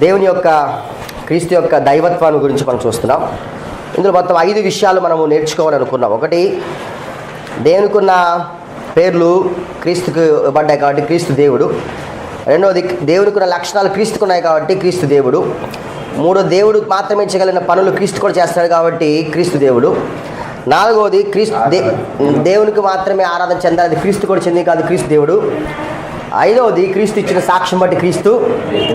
దేవుని యొక్క క్రీస్తు యొక్క దైవత్వాన్ని గురించి మనం చూస్తున్నాం. ఇందులో మొత్తం 5 విషయాలు మనము నేర్చుకోవాలనుకున్నాం. ఒకటి, దేవునికి ఉన్న పేర్లు క్రీస్తుకు ఇవ్వబడ్డాయి కాబట్టి క్రీస్తు దేవుడు. రెండవది, దేవునికి ఉన్న లక్షణాలు క్రీస్తుకున్నాయి కాబట్టి క్రీస్తు దేవుడు. మూడో, దేవుడు మాత్రమే చేయగలిగిన పనులు క్రీస్తు కూడా చేస్తాడు కాబట్టి క్రీస్తు దేవుడు. నాలుగవది, దేవునికి మాత్రమే ఆరాధన చెందాలి, అది క్రీస్తు కూడా చెంది కాదు క్రీస్తు దేవుడు. ఐదవది, క్రీస్తు ఇచ్చిన సాక్ష్యం బట్టి క్రీస్తు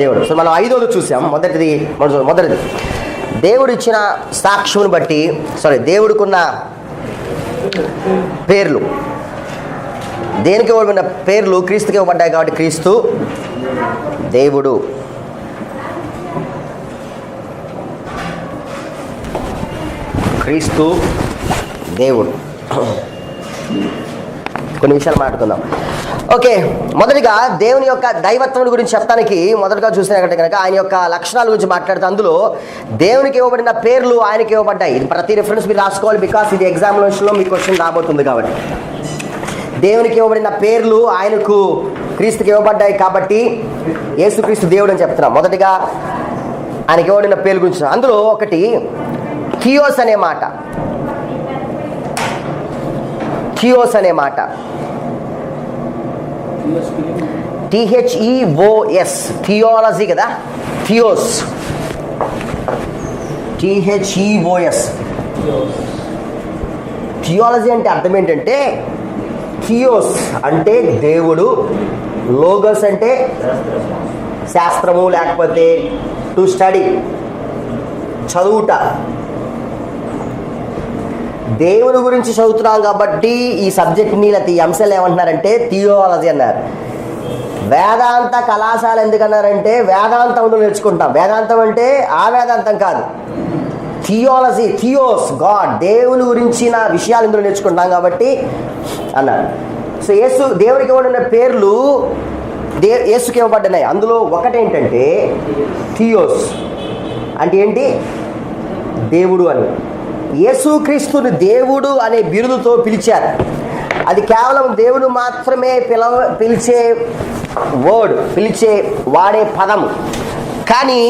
దేవుడు. సో మనం 5వది చూసాం. మొదటిది దేవుడు ఇచ్చిన సాక్ష్యం బట్టి దేవుడికున్న పేర్లు, దేనికి ఇవ్వబడిన పేర్లు క్రీస్తుకి ఇవ్వబడ్డాయి కాబట్టి క్రీస్తు దేవుడు. క్రీస్తు దేవుడు. కొన్ని విషయాలు మాట్లాడుకుందాం. ఓకే, మొదటిగా దేవుని యొక్క దైవత్వం గురించి చెప్పడానికి మొదటగా చూసినట్టు కనుక ఆయన యొక్క లక్షణాల గురించి మాట్లాడితే అందులో దేవునికి ఇవ్వబడిన పేర్లు ఆయనకి ఇవ్వబడ్డాయి. ఇది ప్రతి రిఫరెన్స్ మీరు రాసుకోవాలి, బికాస్ ఇది ఎగ్జామినేషన్లో మీకు క్వశ్చన్ రాబోతుంది కాబట్టి. దేవునికి ఇవ్వబడిన పేర్లు ఆయనకు క్రీస్తుకి ఇవ్వబడ్డాయి కాబట్టి యేసుక్రీస్తు దేవుడు అని చెప్తున్నాం. మొదటిగా ఆయనకి ఇవ్వబడిన పేర్ల గురించి అందులో ఒకటి థియోస్ అనే మాట. థియోస్ అనే మాట THEOS, థియాలజీ కదా, థియోస్, THEOS. థియాలజీ అంటే అర్థం ఏంటంటే, థియోస్ అంటే దేవుడు, లోగస్ అంటే శాస్త్రము లేకపోతే టు స్టడీ, చదువుట. దేవుని గురించి చదువుతున్నాం కాబట్టి ఈ సబ్జెక్ట్ని లేకపోతే ఈ అంశాలు ఏమంటున్నారంటే థియాలజీ అన్నారు. వేదాంత కళాశాల ఎందుకన్నారంటే వేదాంతం నేర్చుకుంటాం. వేదాంతం అంటే ఆ వేదాంతం కాదు, థియాలజీ, థియోస్, గాడ్, దేవుని గురించిన విషయాలు ఇందులో నేర్చుకుంటాం కాబట్టి అన్నారు. సో దేవునికి ఇవ్వబడిన పేర్లు యేసుకి ఇవ్వబడినాయి. అందులో ఒకటేంటంటే థియోస్ అంటే ఏంటి, దేవుడు అని. యేసుక్రీస్తుని దేవుడు అనే బిరుదుతో పిలిచారు. అది కేవలం దేవుడు మాత్రమే పిలిచే వర్డ్, వాడే పదం. కానీ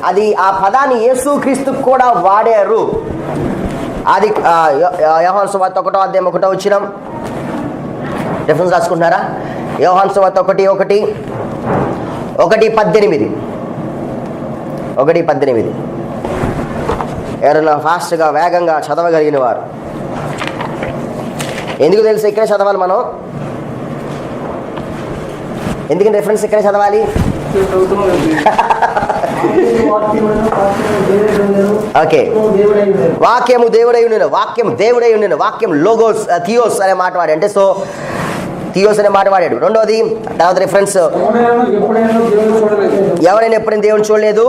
అది ఆ పదాన్ని యేసుక్రీస్తుకు కూడా వాడారు. అది యోహాను సువార్త 1వ అధ్యాయం 1వ వచనం రిఫరెన్స్ రాసుకుంటున్నారా? యోహాను సువార్త 1:18 ఎవరైనా ఫాస్ట్గా వేగంగా చదవగలిగిన వారు. ఎందుకు తెలుసు ఇక్కడే చదవాలి మనం? ఎందుకని రిఫరెన్స్ ఇక్కడే చదవాలి? ఓకే, వాక్యము దేవుడై ఉండెను, వాక్యం లోగోస్, థియోస్ అనే మాట వాడి. అంటే సో థియోస్ అనే మాట వాడాడు. రెండోది, తర్వాత రిఫరెన్స్, ఎవరైనా ఎప్పుడైనా దేవుని చూడలేదు,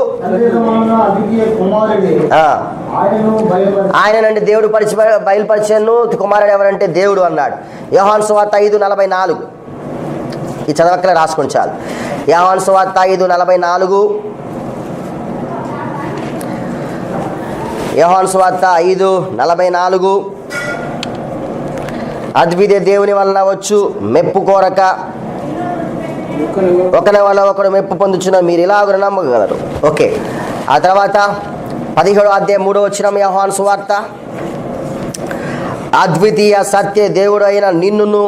ఆయనంటే దేవుడు బయలుపరిచాను, కుమారుడు ఎవరంటే దేవుడు అన్నాడు. యోహాను సువార్త 5:44 ఈ చదవక్కలే రాసుకొని చాలు. యోహాను సువార్త 5:44, యోహాను సువార్త 5:44, అద్వితీయ దేవుని వలన వచ్చు మెప్పు కోరక ఒకరి వల్ల ఒకడు మెప్పు పొందుచున్న మీరు ఇలాగ నమ్మగలరు. ఓకే, ఆ తర్వాత 17వ అధ్యాయం 3వ వచనం యోహాను సువార్త, అద్వితీయ సత్య దేవుడు అయిన నిన్నును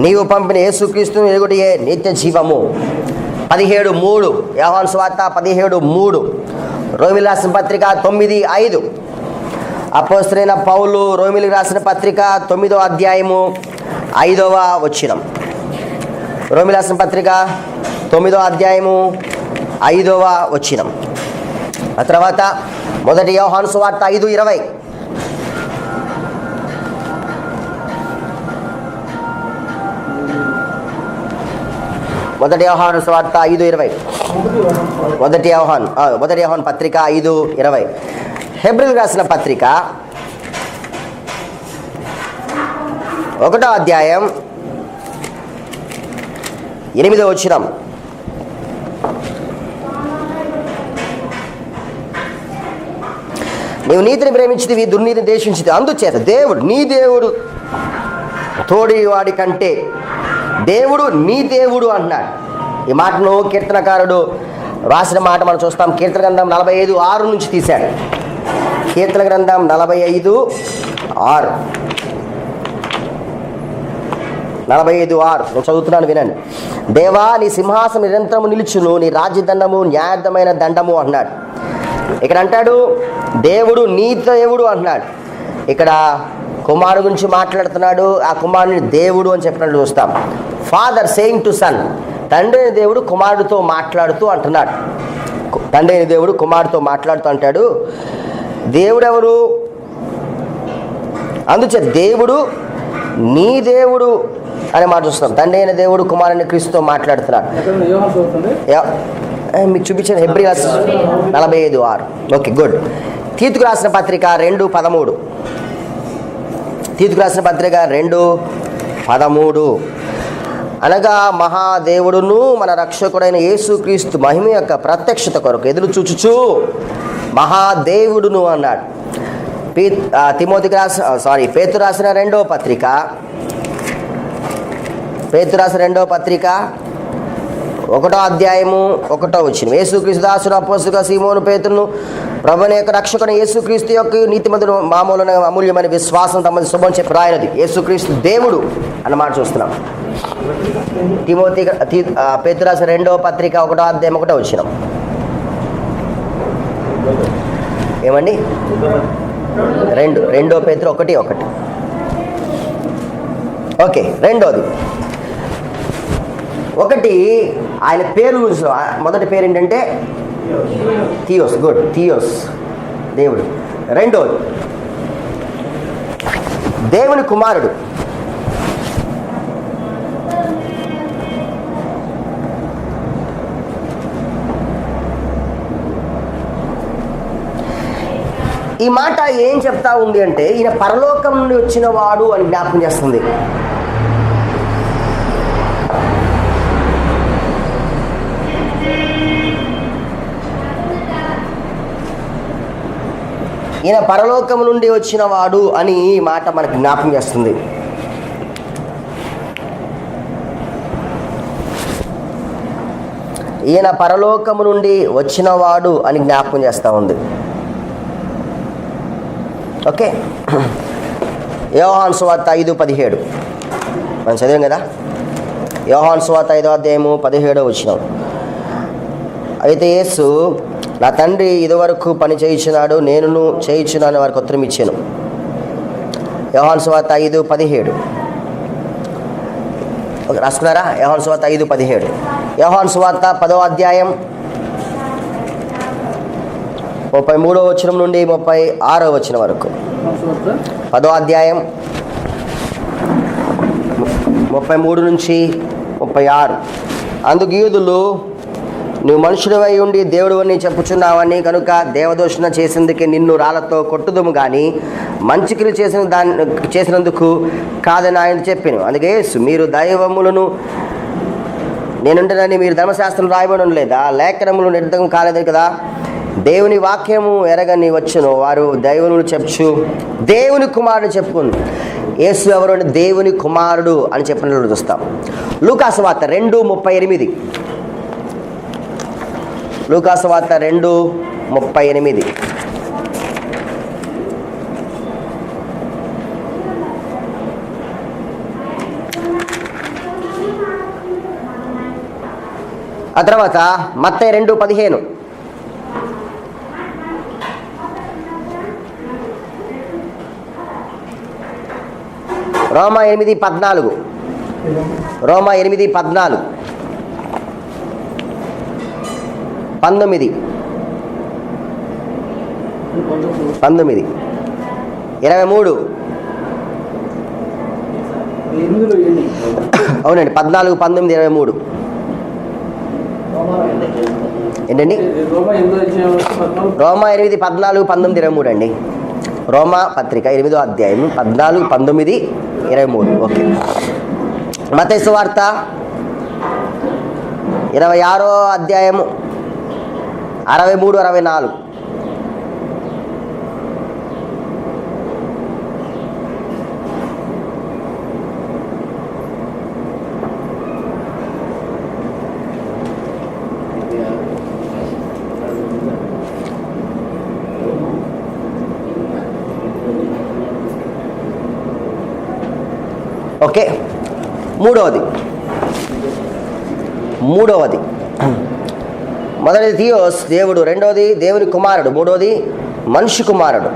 నీవు పంపిన యేసుక్రీస్తును ఎరుగుటయే నిత్య జీవము. 17:3 యోహాను సువార్త 17:3. రోమిలి రాసిన పత్రిక 9:5 అపోస్తలుడైన పౌలు రోమిలికి రాసిన పత్రిక 9వ అధ్యాయము 5వ వచనం. రోమిలి రాసిన పత్రిక 9వ అధ్యాయము 5వ వచనం. ఆ తర్వాత 1 యోహాను సువార్త 5:20. మొదటి యోహాను సువార్త 5:20. మొదటి యోహాను పత్రిక 5:20. హెబ్రీయులకు రాసిన పత్రిక 1వ అధ్యాయం 8వ వచనం. నీవు నీతిని ప్రేమించితివి, దుర్నీతిని ద్వేషించితివి, అందుచేత నీ దేవుడు తోడి వాడి కంటే దేవుడు నీ దేవుడు అంటున్నాడు. ఈ మాటను కీర్తనకారుడు రాసిన మాట మనం చూస్తాం. కీర్తన గ్రంథం 45:6 నుంచి తీశాడు. కీర్తన గ్రంథం 45:6 నేను చదువుతున్నాను, వినండి. దేవా, నీ సింహాసనం నిరంతరము నిలుచును, నీ రాజ్యదండము న్యాయర్థమైన దండము అన్నాడు. ఇక్కడ అంటాడు దేవుడు నీతి దేవుడు అంటున్నాడు. ఇక్కడ కుమారుడు గురించి మాట్లాడుతున్నాడు. ఆ కుమారుని దేవుడు అని చెప్పినట్టు చూస్తాం. ఫాదర్ సేయింగ్ టు సన్, తండ్రి అయిన దేవుడు కుమారుడితో మాట్లాడుతూ అంటున్నాడు. తండ్రి అయిన దేవుడు కుమారుడితో మాట్లాడుతూ అంటాడు. దేవుడు ఎవరు? అందుచే దేవుడు నీ దేవుడు అని మాట చూస్తాం. తండ్రి అయిన దేవుడు కుమారుని క్రీస్తుతో మాట్లాడుతున్నాడు. మీకు చూపించాను హెబ్రీ 45:6. Okay, good. తీతుకు రాసిన పత్రిక 2:13. తీతుకు రాసిన పత్రిక 2:13. అనగా మహాదేవుడును మన రక్షకుడైన యేసుక్రీస్తు మహిమ యొక్క ప్రత్యక్షత కొరకు ఎదురు చూచుచు మహాదేవుడును అన్నాడు. పేతురు రాసిన రెండవ పత్రిక 1వ అధ్యాయము 1వ వచనం. యేసుక్రీస్తు దాసుడు అపోస్తలుగా సీమోను పేతురును ప్రభుని యొక్క రక్షకుడు యేసుక్రీస్తు యొక్క నీతిమంతుడు మామూలు అమూల్యమైన విశ్వాసం తమ శుభం చెప్పి రాయనది. యేసుక్రీస్తు దేవుడు అన్నమాట చూస్తున్నాం. పేతురు రాసిన 2వ పత్రిక 1వ అధ్యాయం 1వ వచనం. ఏమండి? 2 పేతురు 1:1. ఓకే, రెండోది 1 ఆయన పేరు గురించి. మొదటి పేరు ఏంటంటే థియోస్. గుడ్, థియోస్ దేవుడు. రెండోది దేవుని కుమారుడు. ఈ మాట ఏం చెప్తా ఉంది అంటే ఈయన పరలోకం నుండి వచ్చిన వాడు అని జ్ఞాపకం చేస్తుంది. ఈయన పరలోకం నుండి వచ్చిన వాడు అని ఈ మాట మనకు జ్ఞాపకం చేస్తుంది. ఈయన పరలోకము నుండి వచ్చినవాడు అని జ్ఞాపకం చేస్తూ ఉంది. ఓకే, యోహాను సువార్త 5:17 మనం చదివాం కదా. యోహాను సువార్త 5వ అధ్యాయము 17వ వచనం. అయితే యేసు, నా తండ్రి ఇదివరకు పని చేయించున్నాడు, నేను చేయించున్నాను వారికి ఉత్తరం ఇచ్చాను. యోహాను సువార్త 5:17 రాసుకున్నారా? యోహాను సువార్త 5:17. యోహాను సువార్త 10వ అధ్యాయం 33వ వచనం నుండి 36వ వచనం వరకు. 10వ అధ్యాయం 33 నుంచి 36. అందుకు యూదులు, నువ్వు మనుషుడివై ఉండి దేవుడు అని చెప్పుచున్నావని కనుక దేవదూషణ చేసేందుకే నిన్ను రాళ్లతో కొట్టుదుము కానీ మంచి క్రియలు చేసినందుకు కాదని ఆయన చెప్పాను. అందుకే మీరు దైవములను నేనుంటానని మీరు ధర్మశాస్త్రం రాయబడి లేదా? లేఖనములు నిర్ధకం కాలేదు కదా. దేవుని వాక్యము ఎరగని వచ్చును వారు దైవములు చెప్పు దేవుని కుమారుడు చెప్పుకుంది. యేసు ఎవరు అంటే దేవుని కుమారుడు అని చెప్పినట్లు చూస్తాం. లూకాసు వార్త 2:38. లూకాసు వార్త 2:38. ఆ తర్వాత మత్తయి 2:15. రోమా 8:14. రోమా 8:14, 19, 23, అవునండి, 14, 19, 23. ఏంటండి? రోమా 8, 14, 19, 23 అండి. రోమా పత్రిక 8వ అధ్యాయం 14, 19, 23. ఓకే. మత్తయి సువార్త 26వ అధ్యాయము 63, 64. ఓకే, మూడవది మొదటిది థియోస్, దేవుడు. రెండవది దేవుని కుమారుడు. మూడవది మనిషి కుమారుడు.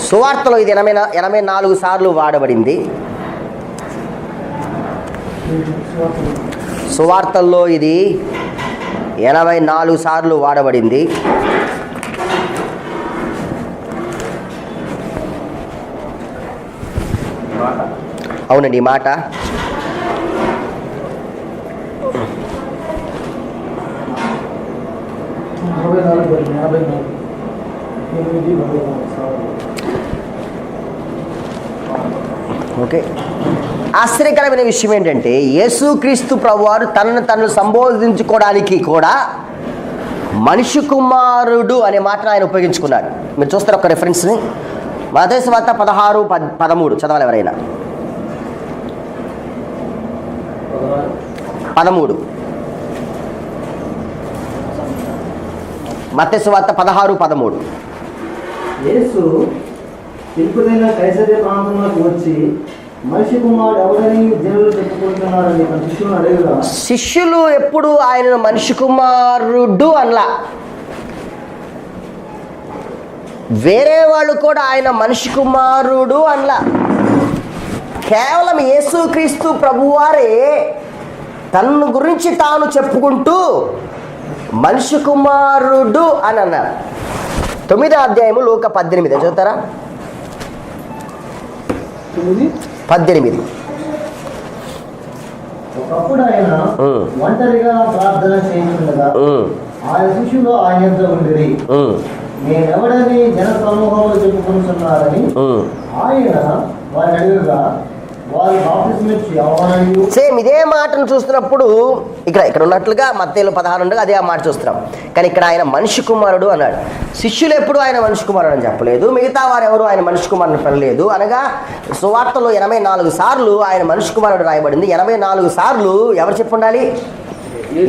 సువార్తలో ఇది 84 సార్లు వాడబడింది. సువార్తల్లో ఇది 84 సార్లు వాడబడింది. అవునండి, ఈ మాట ఓకే. ఆశ్చర్యకరమైన విషయం ఏంటంటే యేసుక్రీస్తు ప్రభువారు తనను సంబోధించుకోవడానికి కూడా మనిషి కుమారుడు అనే మాటను ఆయన ఉపయోగించుకున్నారు. మీరు చూస్తారు ఒక రెఫరెన్స్ని, మత్తయి సువార్త 16:13 చదవాలి ఎవరైనా. 13 మత్తయి సువార్త 16:13. యేసు తిరుపతిన కైసరియా ప్రాంతంలోకి వచ్చి మనిషి కుమారుడు ఎవరని జనులు చెప్పుకుంటున్నారని తన శిష్యులను అడగగా, శిష్యులు ఎప్పుడు ఆయనను మనిషి కుమారుడు అనలా. వేరే వాళ్ళు కూడా ఆయన మనిషి కుమారుడు అనలా. కేవలం యేసుక్రీస్తు ప్రభువారే తన గురించి తాను చెప్పుకుంటూ మనిషి కుమారుడు అని అన్నారు. 9వ అధ్యాయము లూకా 18 చదువుతారా? 18. ఒకప్పుడు ఆయన ఒంటరిగా ప్రార్థన చేయించుండగా ఆయన శిష్యులు ఆయన యొద్ద ఉండిరి. నేనెవడని జన సమూహంలో చెప్పుకుంటున్నారని ఆయన వారిని అడుగగా, వారు బాప్తిస్మం ఇచ్చి అవమానయు. సేమ్ ఇదే మాటను చూస్తున్నప్పుడు ఇక్కడ ఉన్నట్లుగా మత్తయిలో 16 ఉండగా అదే ఆ మాట చూస్తున్నాం. కానీ ఇక్కడ ఆయన మనిషి కుమారుడు అన్నాడు. శిష్యులు ఎప్పుడు ఆయన మనిషి కుమారుడు అని చెప్పలేదు, మిగతా వారు ఎవరు ఆయన మనిషి కుమారుని పిలలేదు. అనగా సువార్తలో 84 సార్లు ఆయన మనిషి కుమారుడు రాయబడింది. 84 సార్లు ఎవరు చెప్పుండాలి?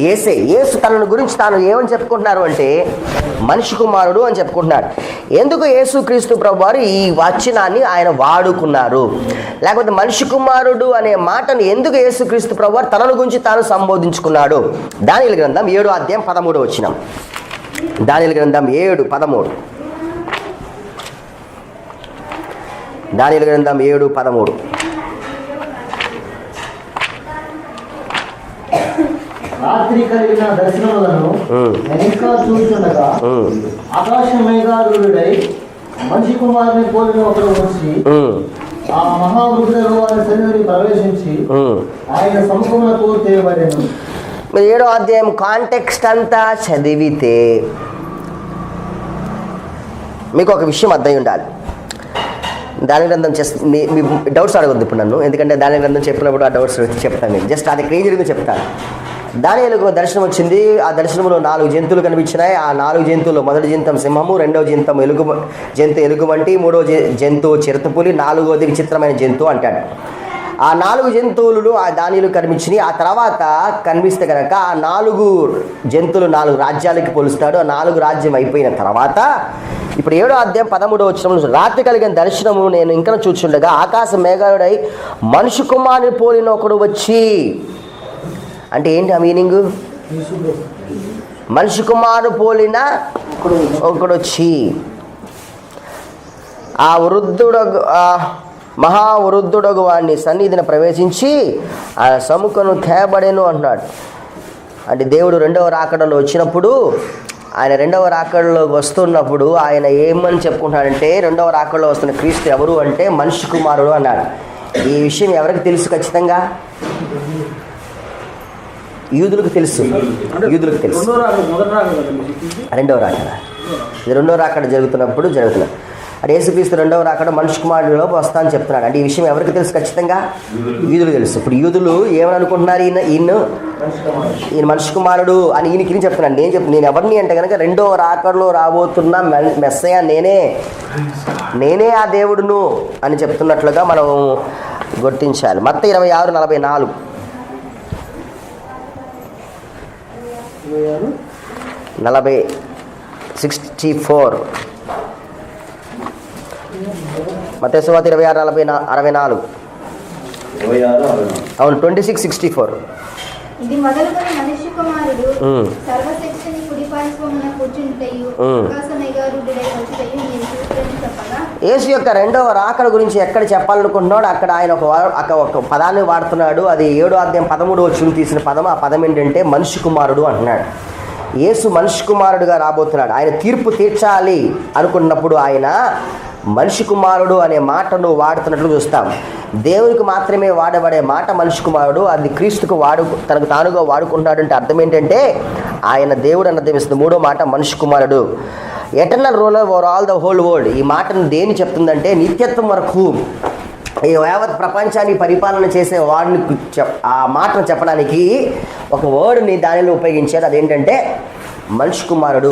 యేసు తనను గురించి తాను ఏమని చెప్పుకుంటున్నారు అంటే మనిషి కుమారుడు అని చెప్పుకుంటున్నాడు. ఎందుకు యేసుక్రీస్తు ప్రభువారు ఈ వచనాన్ని ఆయన వాడుకున్నారు? లేకపోతే మనిషి కుమారుడు అనే మాటను ఎందుకు యేసుక్రీస్తు ప్రభువారు తనను గురించి తాను సంబోధించుకున్నాడు? దానియేలు గ్రంథం 7వ అధ్యాయం 13 వచనం. దానియేలు గ్రంథం 7:13. దానియేలు గ్రంథం 7:13. రాత్రి కలిగిన దర్శనములను నేను ఇంకా చూస్తుండగా ఆకాశ మేఘారుడై మనిషి కుమారుని పోలిన ఒకడు వచ్చి ఆ మహావృద్ధుడు వారి సన్నిధిని ప్రవేశించి ఆయన సముఖములకు తేబడెను. 7వ అధ్యాయం కాంటెక్స్ట్ అంతా చదివితే మీకు ఒక విషయం అర్థమై ఉండాలి. దాని గ్రంథం మీ డౌట్స్ అడగొద్దు ఇప్పుడు నన్ను, ఎందుకంటే దాని గ్రంథం చెప్పినప్పుడు ఆ డౌట్స్ చెప్తాను. నేను జస్ట్ అది క్రేజ్ జరిగిందో చెప్తాను. దానియేలుకు దర్శనం వచ్చింది. ఆ దర్శనంలో 4 జంతువులు కనిపించినాయి. ఆ 4 జంతువులు, మొదటి జంతువు సింహము, రెండవ జంతువు ఎలుగు వంటి, మూడవ జంతువు చిరుతపులి, 4వది విచిత్రమైన జంతువు అంటాడు. ఆ 4 జంతువులు ఆ దానియేలు కనిపించినాయి. ఆ తర్వాత కనిపిస్తే కనుక ఆ 4 జంతువులు 4 రాజ్యాలకి పోలుస్తాడు. ఆ 4 రాజ్యం అయిపోయిన తర్వాత ఇప్పుడు 7వ అధ్యాయం 13వ వచనంలో రాత్రి కలిగిన దర్శనము నేను ఇంకా చూచుండగా ఆకాశ మేఘారుడై మనిషి కుమారుని పోలిన ఒకడు వచ్చి. అంటే ఏంటి ఆ మీనింగ్? మనిషి కుమారుడు పోలిన ఒకడు వచ్చి ఆ మహావృద్ధుడగు వాడిని సన్నిధిని ప్రవేశించి ఆ సముఖను తేబడెను అంటున్నాడు. అంటే దేవుడు 2వ రాకడలో వచ్చినప్పుడు, ఆయన 2వ రాకడలోకి వస్తున్నప్పుడు ఆయన ఏమని చెప్పుకుంటాడంటే 2వ రాకడలో వస్తున్న క్రీస్తు ఎవరు అంటే మనిషి కుమారుడు అన్నాడు. ఈ విషయం ఎవరికి తెలుసు? ఖచ్చితంగా యూదులకు తెలుసు. 2వ రాకడ, ఇది 2వ రాకడ జరుగుతున్నప్పుడు జరుగుతున్నది. అంటే యేసుక్రీస్తు 2వ రాకడ మనిషి కుమారుడిలో వస్తా అని చెప్తున్నాడు. అంటే ఈ విషయం ఎవరికి తెలుసు? ఖచ్చితంగా యూదులు తెలుసు. ఇప్పుడు యూదులు ఏమని అనుకుంటున్నారు? ఈయన మనిషి కుమారుడు అని ఈయనకి చెప్తున్నాను. నేను ఎవరిని అంటే కనుక 2వ రాకడలో రాబోతున్న మెస్సయ్య నేనే ఆ దేవుడును అని చెప్తున్నట్లుగా మనం గుర్తించాలి. మత్తయి 26:44. 64 మత్తయి సువార్త 26:64 అవును 26:64. ఇది మొదలుకొని మనుష్య కుమారుడు సర్వశక్తిని కుడి పార్శ్వమున కూర్చుంటయు ఆకాశమేఘారూఢుడై వచ్చుటయు మీరు చూస్తురని చెప్పగా, యేసు యొక్క రెండవ రాకడ గురించి ఎక్కడ చెప్పాలనుకుంటున్నాడు అక్కడ ఆయన ఒక పదాన్ని వాడుతున్నాడు. అది 7వ అధ్యాయం 13వ వచనం తీసిన పదం. ఆ పదం ఏంటంటే మనుష్య కుమారుడు అంటున్నాడు. యేసు మనుష్య కుమారుడుగా రాబోతున్నాడు. ఆయన తీర్పు తీర్చాలి అనుకున్నప్పుడు ఆయన మనిషి కుమారుడు అనే మాటను వాడుతున్నట్లు చూస్తాం. దేవునికి మాత్రమే వాడబడే మాట మనిషి కుమారుడు. అది క్రీస్తుకు తనకు తానుగా వాడుకుంటున్నాడు అంటే అర్థం ఏంటంటే ఆయన దేవుడు అన్న అర్థమిస్తుంది. 3వ మాట మనిషి కుమారుడు. Eternal ruler over all the whole world. ఈ మాటను దేని చెప్తుందంటే నిత్యత్వం వరకు ఈ యావత్ ప్రపంచాన్ని పరిపాలన చేసే వాడిని ఆ మాటను చెప్పడానికి ఒక వర్డ్ని దానిలో ఉపయోగించారు. అదేంటంటే మనిషి కుమారుడు.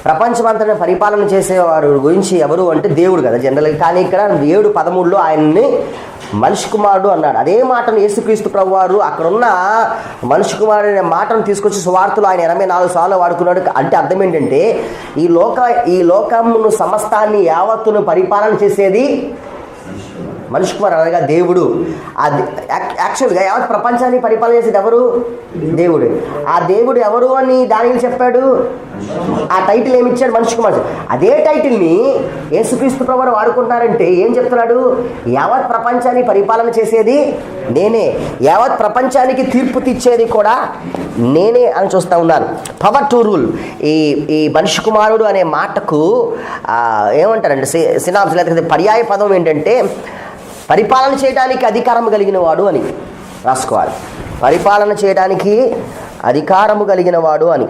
ప్రపంచమంతటా పరిపాలన చేసేవారు గురించి ఎవరు అంటే దేవుడు కదా జనరల్గా. కానీ ఇక్కడ 7:13లో ఆయన్ని మనిషి కుమారుడు అన్నాడు. అదే మాటను యేసుక్రీస్తు ప్రభువారు అక్కడున్న మనిషి కుమారుడు అనే మాటను తీసుకొచ్చి సువార్తలు ఆయన 84 సార్లు వాడుకున్నాడు. అంటే అర్థం ఏంటంటే ఈ లోకమును సమస్తాన్ని యావత్తును పరిపాలన చేసేది మనిషి కుమారుడు అనగా దేవుడు. అది యాక్చువల్గా యావత్ ప్రపంచాన్ని పరిపాలన చేసేది ఎవరు? దేవుడు. ఆ దేవుడు ఎవరు అని దానిని చెప్పాడు. ఆ టైటిల్ ఏమి ఇచ్చాడు? మనిషి కుమారుడు. అదే టైటిల్ని యేసుక్రీస్తు ప్రభువు వాడుకుంటారంటే ఏం చెప్తున్నాడు? యావత్ ప్రపంచాన్ని పరిపాలన చేసేది నేనే, యావత్ ప్రపంచానికి తీర్పు తెచ్చేది కూడా నేనే అని చూస్తూ ఉన్నాను. Power to rule. ఈ మనిషి కుమారుడు అనే మాటకు ఏమంటారంటే సినాప్స్ లేకపోతే పర్యాయ పదం ఏంటంటే పరిపాలన చేయడానికి అధికారం కలిగిన వాడు అని రాసుకోవాలి. పరిపాలన చేయడానికి అధికారము కలిగిన వాడు అని.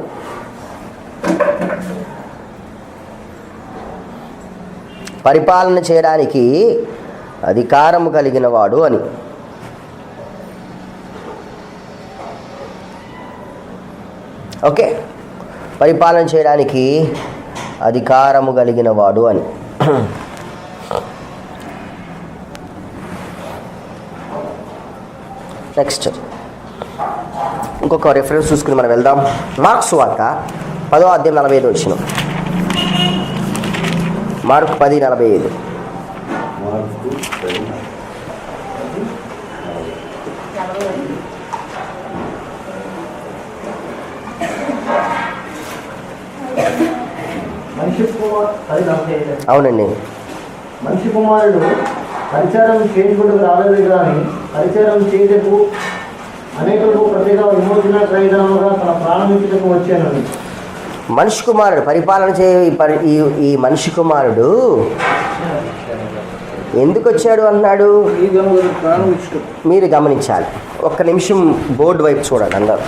పరిపాలన చేయడానికి అధికారము కలిగిన వాడు అని. ఓకే, పరిపాలన చేయడానికి అధికారము కలిగిన వాడు అని. నెక్స్ట్ ఇంకొక రెఫరెన్స్ చూసుకుని మనం వెళ్దాం. మార్కు సువార్త 10వ అధ్యాయం 45 వచనం. మార్కు 10:45. అవునండి. మనిషి కుమారుడు పరిచారం చేసుకుంటూ రాలేదు కానీ పరిచారం చేయటకు అనేకులకు ప్రత్యేక విమోచన ప్రయోజనముగా తన ప్రాణమించుటకు వచ్చాను. మనిషి కుమారుడు పరిపాలన ఈ మనిషి కుమారుడు ఎందుకు వచ్చాడు అన్నాడు మీరు గమనించాలి. ఒక్క నిమిషం బోర్డు వైపు చూడండి అందరూ.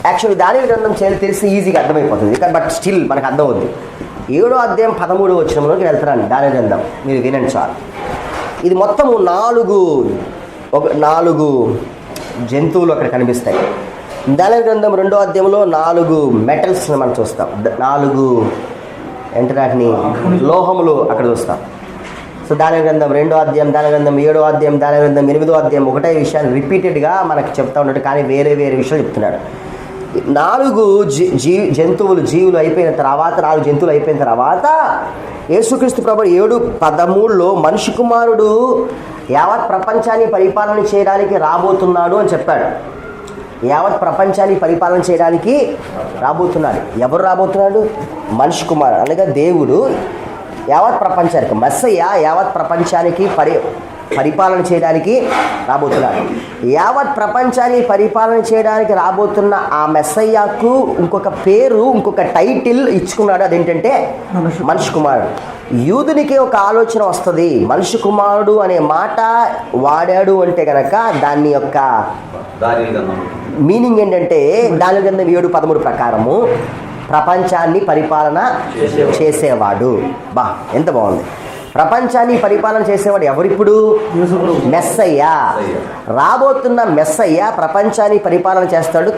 యాక్చువల్లీ దానియేలు గ్రంథం తెలిసి ఈజీగా అర్థమైపోతుంది, బట్ స్టిల్ మనకు అర్థం అవుతుంది. 7వ అధ్యాయం 13వ వచనంలోకి వెళ్తున్నాను. దానియేలు గ్రంథం మీరు వినండి చాలు. ఇది మొత్తము 4 జంతువులు అక్కడ కనిపిస్తాయి. దానియేలు గ్రంథం 2వ అధ్యాయంలో 4 మెటల్స్ని మనం చూస్తాం. 4 వాటిని లోహములు అక్కడ చూస్తాం. సో దానియేలు గ్రంథం 2వ అధ్యాయం, దానియేలు గ్రంథం 7వ అధ్యాయం, దానియేలు గ్రంథం 8వ అధ్యాయం ఒకటే విషయాన్ని రిపీటెడ్గా మనకు చెప్తా ఉన్నట్టు, కానీ వేరే విషయాలు చెప్తున్నాడు. 4 జీవులు అయిపోయిన తర్వాత 4 జంతువులు అయిపోయిన తర్వాత యేసుక్రీస్తు ప్రభువు 7:13లో మనిషి కుమారుడు యావత్ ప్రపంచాన్ని పరిపాలన చేయడానికి రాబోతున్నాడు అని చెప్పాడు. యావత్ ప్రపంచాన్ని పరిపాలన చేయడానికి రాబోతున్నాడు. ఎవరు రాబోతున్నాడు? మనిషి కుమారుడు అనగా దేవుడు యావత్ ప్రపంచానికి, మెస్సయ్య యావత్ ప్రపంచానికి పరిపాలన చేయడానికి రాబోతున్నాడు. యావత్ ప్రపంచాన్ని పరిపాలన చేయడానికి రాబోతున్న ఆ మెస్సయ్యకు ఇంకొక పేరు, ఇంకొక టైటిల్ ఇచ్చుకున్నాడు. అదేంటంటే మనిషి కుమారుడు. యూదునికి ఒక ఆలోచన వస్తుంది, మనిషి కుమారుడు అనే మాట వాడాడు అంటే కనుక దాని యొక్క మీనింగ్ ఏంటంటే దానియేలు గ్రంథం 7:13 ప్రకారము ప్రపంచాన్ని పరిపాలన చేసేవాడు. ఎంత బాగుంది. ప్రపంచాన్ని పరిపాలన చేసేవాడు ఎవరిప్పుడు? మెస్సయ్య. రాబోతున్న మెస్సయ్య ప్రపంచాన్ని పరిపాలన చేస్తాడు.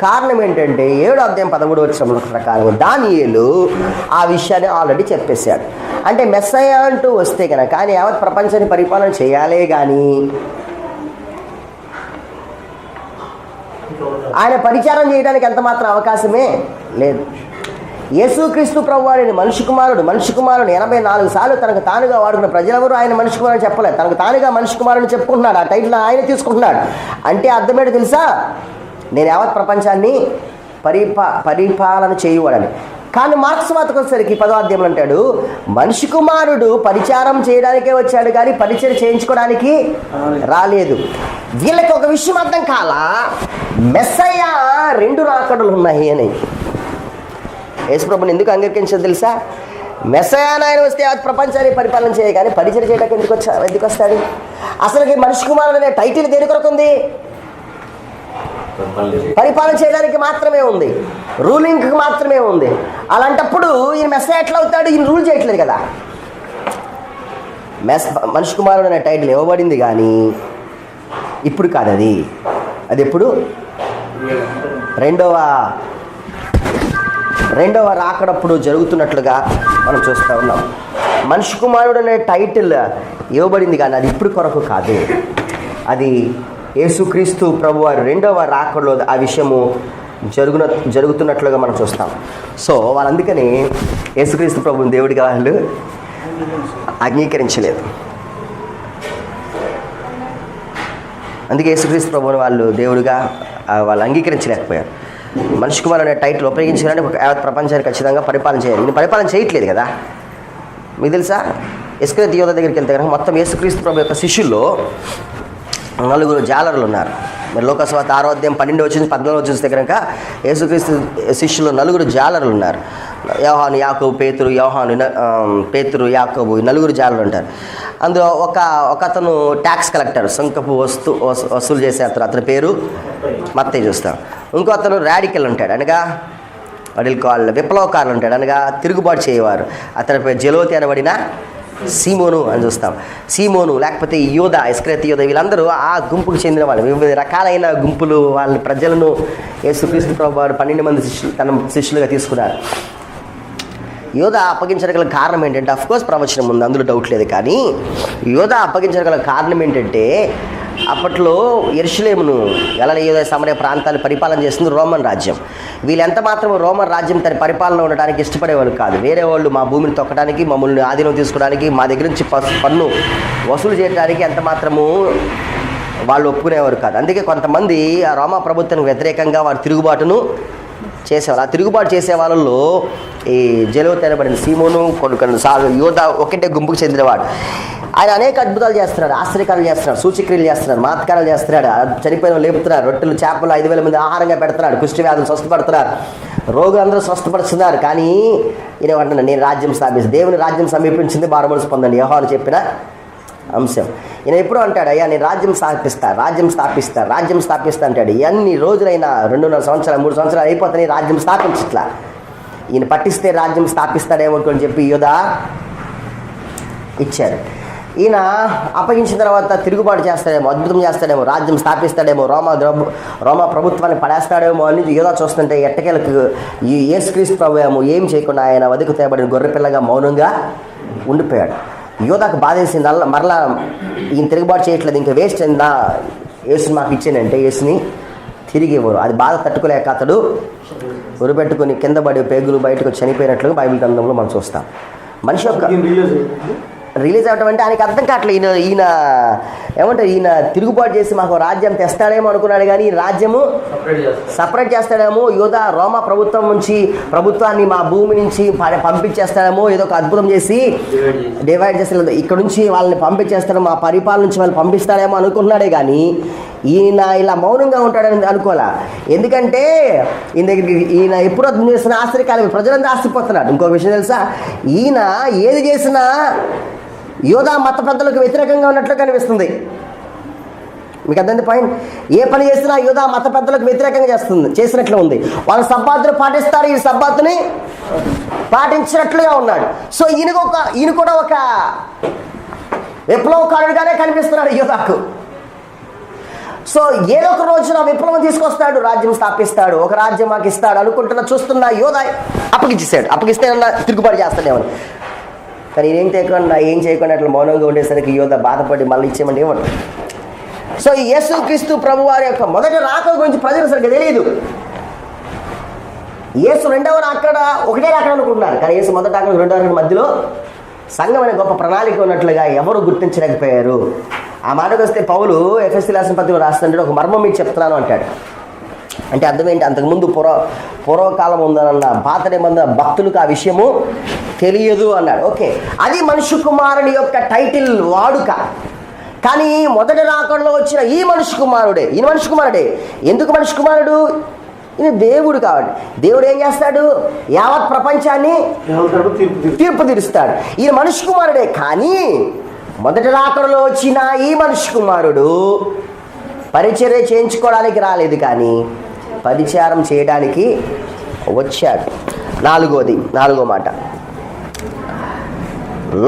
కారణం ఏంటంటే 7వ అధ్యాయం 13వ వచనం ప్రకారం దానియేలు ఆ విషయాన్ని ఆల్రెడీ చెప్పేశాడు. అంటే మెస్సయ్య అంటూ వస్తే కనుక ఆయన యావత్ ప్రపంచాన్ని పరిపాలన చేయాలే కానీ ఆయన పరిచారం చేయడానికి ఎంత మాత్రం అవకాశమే లేదు. యేసుక్రీస్తు ప్రభువారిని మనిషి కుమారుడు 84 సార్లు తనకు తానుగా వాడుకున్న ప్రజలెవరూ ఆయన మనిషి కుమారుడు చెప్పలేదు. తనకు తానుగా మనిషి కుమారుని చెప్పుకుంటున్నాడు. ఆ టైటిల్ ఆయన తీసుకుంటున్నాడు. అంటే అర్థమేంటో తెలుసా? నేను యావత్ ప్రపంచాన్ని పరిపాలన చేయువాడని. కానీ మార్క్స్ వార్తకు వచ్చేసరికి 10వ అధ్యాయంలో అంటాడు, మనిషి కుమారుడు పరిచారం చేయడానికే వచ్చాడు కానీ పరిచయం చేయించుకోవడానికి రాలేదు. వీళ్ళకి ఒక విషయం అర్థం కాలా, మెస్సయ్య 2 రాకడలు ఉన్నాయి అని. యేసుప్రభుని ఎందుకు అంగీకరించదు తెలుసా? మెస్సయ్య ఆయన వస్తే ప్రపంచాన్ని పరిపాలన చేయ కానీ పరిచయం చేయడానికి ఎందుకు వస్తాడు? అసలుకి మనిషి కుమారుడు అనే టైటిల్ దేని కొరకు ఉంది? పరిపాలన చేయడానికి మాత్రమే ఉంది, రూలింగ్కి మాత్రమే ఉంది. అలాంటప్పుడు ఈయన మెస్సయ్య ఎట్లా అవుతాడు? ఈయన రూల్ చేయట్లేదు కదా. మనిషి కుమారుడు అనే టైటిల్ ఇవ్వబడింది కానీ ఇప్పుడు కాదు. అది ఎప్పుడు? రెండవ రాకడప్పుడు జరుగుతున్నట్లుగా మనం చూస్తూ ఉన్నాం. మనిషి కుమారుడు అనే టైటిల్ ఇవ్వబడింది కానీ అది ఇప్పుడు కొరకు కాదు. అది యేసుక్రీస్తు ప్రభువారు 2వ రాకడలో ఆ విషయము జరుగుతున్నట్లుగా మనం చూస్తాం. సో వాళ్ళందుకని యేసుక్రీస్తు ప్రభుని దేవుడిగా వాళ్ళు అంగీకరించలేదు. అందుకే యేసుక్రీస్తు ప్రభుని వాళ్ళు దేవుడిగా వాళ్ళు అంగీకరించలేకపోయారు. మనిషి కుమారు అనే టైటిల్ ఉపయోగించాలని యావత్ ప్రపంచాన్ని ఖచ్చితంగా పరిపాలన చేయాలి. ఈయన పరిపాలన చేయట్లేదు కదా. మీకు తెలుసా? ఇస్కరియోతు యోధ దగ్గరికి వెళ్తే కనుక మొత్తం యేసుక్రీస్తు ప్రభు యొక్క శిష్యుల్లో 4 జాలరులు ఉన్నారు. మరి లోకస్వార్త 6వ అధ్యాయం 12 వచ్చింది 14 చూస్తే కనుక యేసుక్రీస్తు శిష్యుల్లో 4 జాలరులు ఉన్నారు. యోహాను, యాకోబు, పేతురు, యాకోబు 4 జాలరులు ఉంటారు. అందులో ఒక అతను ట్యాక్స్ కలెక్టర్, సంకపు వసూలు చేసే అతని పేరు మత్తయి చూస్తాం. ఇంకో అతను రాడికల్ ఉంటాడు, అనగా విప్లవకారులు ఉంటాడు, అనగా తిరుగుబాటు చేయవారు. అతని పేరు జెలోతి అనబడిన సీమోను అని చూస్తాం. సీమోను లేకపోతే యోధ, ఇస్కరియోతు యోధ, వీళ్ళందరూ ఆ గుంపుకు చెందిన వాళ్ళు. వివిధ రకాలైన గుంపులు వాళ్ళ ప్రజలను యేసుక్రీస్తు ప్రభువారు 12 మంది తన శిష్యులుగా తీసుకున్నారు. యోధ అప్పగించగల కారణం ఏంటంటే, అఫ్కోర్స్ ప్రవచనం ఉంది, అందులో డౌట్ లేదు. కానీ యోధ అప్పగించగల కారణం ఏంటంటే, అప్పట్లో యెరూషలేమును యూదయ సమరయ ప్రాంతాన్ని పరిపాలన చేస్తుంది రోమన్ రాజ్యం. వీళ్ళెంత మాత్రం రోమన్ రాజ్యం తన పరిపాలన ఉండడానికి ఇష్టపడేవాళ్ళు కాదు. వేరే వాళ్ళు మా భూమిని తొక్కడానికి, మమ్మల్ని ఆధీనం తీసుకోవడానికి, మా దగ్గర నుంచి పన్ను వసూలు చేయడానికి ఎంత మాత్రము వాళ్ళు ఒప్పుకునేవారు కాదు. అందుకే కొంతమంది ఆ రోమా ప్రభుత్వానికి వ్యతిరేకంగా వారు తిరుగుబాటును చేసేవాళ్ళు. ఆ తిరుగుబాటు చేసే వాళ్ళలో ఈ జెలోతి అనబడిన సీమోను, కొన్నిసార్లు యోధ ఒకటే గుంపుకు చెందినవాడు. ఆయన అనేక అద్భుతాలు చేస్తున్నాడు, ఆశ్చర్యకాలు చేస్తున్నాడు, సూచక్రియలు చేస్తున్నాడు, మాత్కారాలు చేస్తున్నాడు, చనిపోయిన లేపుతున్నారు, రొట్టెలు చేపలు 5,000 మంది ఆహారంగా పెడుతున్నాడు, కుష్టి వ్యాధులు స్వస్థపడుతున్నారు, రోగులందరూ స్వస్థపడుతున్నారు. కానీ ఈయన అంటున్నాడు, నేను రాజ్యం స్థాపిస్తాను. దేవుని రాజ్యం సమీపించింది, మారుమనసు పొందండి, యోహాను చెప్పిన అంశం. ఈయన ఎప్పుడూ అంటాడు, అయ్యా నేను రాజ్యం స్థాపిస్తా అంటాడు. ఎన్ని రోజులైనా 2.5 సంవత్సరాలు 3 సంవత్సరాలు అయిపోతాయి, రాజ్యం స్థాపించట్లా. ఈయన పట్టిస్తే రాజ్యం స్థాపిస్తాడేమో అని చెప్పి యోధ ఇచ్చారు. ఈయన అప్పగించిన తర్వాత తిరుగుబాటు చేస్తాడేమో, అద్భుతం చేస్తాడేమో, రాజ్యం స్థాపిస్తాడేమో, రోమా ప్రభుత్వాన్ని పడేస్తాడేమో అని యోధ చూస్తుంటే ఎట్టకేలకు ఈ యేసుక్రీస్తు ప్రభువు ఏం చేయకుండా ఆయన వదికు తేబడిన గొర్రెపిల్లగా మౌనంగా ఉండిపోయాడు. యోధకు బాధేసింది. మరలా ఈయన తిరుగుబాటు చేయట్లేదు, ఇంకా వేస్ట్ అయిందా, యేసుని మాకు ఇచ్చానంటే యేసుని తిరిగి ఇవ్వరు. అది బాధ తట్టుకోలేక అతడు ఉరిపెట్టుకుని కింద పడి పేగులు బయటకు చనిపోయినట్లుగా బైబిల్ గ్రంథంలో మనం చూస్తాం. మనిషి యొక్క రిలీజ్ అవ్వటం అంటే ఆయనకి అర్థం కావట్లేదు. ఈయన ఏమంటారు, ఈయన తిరుగుబాటు చేసి మాకు రాజ్యం తెస్తాడేమో అనుకున్నాడు, కానీ ఈ రాజ్యము సపరేట్ చేస్తాడేమో, యోధ రోమా ప్రభుత్వం నుంచి ప్రభుత్వాన్ని మా భూమి నుంచి పంపించేస్తాడేమో, ఏదో ఒక అద్భుతం చేసి డివైడ్ చేస్తాడు, ఇక్కడ నుంచి వాళ్ళని పంపించేస్తాడు, మా పరిపాలన నుంచి వాళ్ళు పంపిస్తాడేమో అనుకున్నాడే. కానీ ఈయన ఇలా మౌనంగా ఉంటాడని అనుకోలే. ఎందుకంటే ఈయన ఎప్పుడు అర్థం చేస్తున్న ఆశ్చర్యకాలం, ప్రజలంతా ఆశ్చర్యపోతున్నాడు. ఇంకో విషయం తెలుసా, ఈయన ఏది చేసినా యోధ మత పెద్దలకు వ్యతిరేకంగా ఉన్నట్లు కనిపిస్తుంది. మీకు అర్థం పాయింట్. ఏ పని చేసినా యోధ మత పెద్దలకు వ్యతిరేకంగా చేసినట్లు ఉంది. వాళ్ళ సబ్బాతులు పాటిస్తారు, ఈ సబ్బాతుని పాటించినట్లుగా ఉన్నాడు. సో ఈయన కూడా ఒక విప్లవకారుడిగానే కనిపిస్తున్నాడు యోధకు. సో ఏదో ఒక రోజున విప్లవం తీసుకొస్తాడు, రాజ్యం స్థాపిస్తాడు, ఒక రాజ్యం మాకు ఇస్తాడు అనుకుంటున్నా చూస్తున్నా యోధ అప్పగిస్తే తిరుగుబాటు చేస్తాడేమని. కానీ ఏం చేయకుండా అట్లా మౌనంగా ఉండేసరికి యోధ బాధపడి మళ్ళీ ఇచ్చేయమంటే ఇవ్వడు. సో ఈ యేసుక్రీస్తు ప్రభు వారి యొక్క మొదటి రాకడ గురించి ప్రజలు సరిగ్గా తెలియదు. యేసు రెండవ రాకడ ఒకటే రాకడ అనుకుంటున్నారు, కానీ యేసు మొదటి రాకడ రెండవ రాకడ మధ్యలో సంఘం అనే గొప్ప ప్రణాళిక ఉన్నట్లుగా ఎవరు గుర్తించలేకపోయారు. ఆ మాటకు వస్తే పౌలు ఎఫెసీ రాసిన పత్రికలో రాస్తుంటే ఒక మర్మం మీకు చెప్తున్నాను అంటాడు. అంటే అర్థం ఏంటి? అంతకుముందు పూర్వకాలం ఉందన్న పాత నిబంధన భక్తులకు ఆ విషయము తెలియదు అన్నాడు. ఓకే, అది మనుష్య కుమారుని యొక్క టైటిల్ వాడుక. కానీ మొదటి రాకడలో వచ్చిన ఈ మనుష్య కుమారుడే, ఈయన మనుష్య కుమారుడే. ఎందుకు మనుష్య కుమారుడు? ఈయన దేవుడు కాబట్టి. దేవుడు ఏం చేస్తాడు? యావత్ ప్రపంచాన్ని తీర్పు తీరుస్తాడు. ఈయన మనుష్య కుమారుడే. కానీ మొదటి రాకడలో వచ్చిన ఈ మనుష్య కుమారుడు పరిచర్య చేయించుకోవడానికి రాలేదు, కానీ పరిచారం చేయడానికి వచ్చాడు. నాలుగో మాట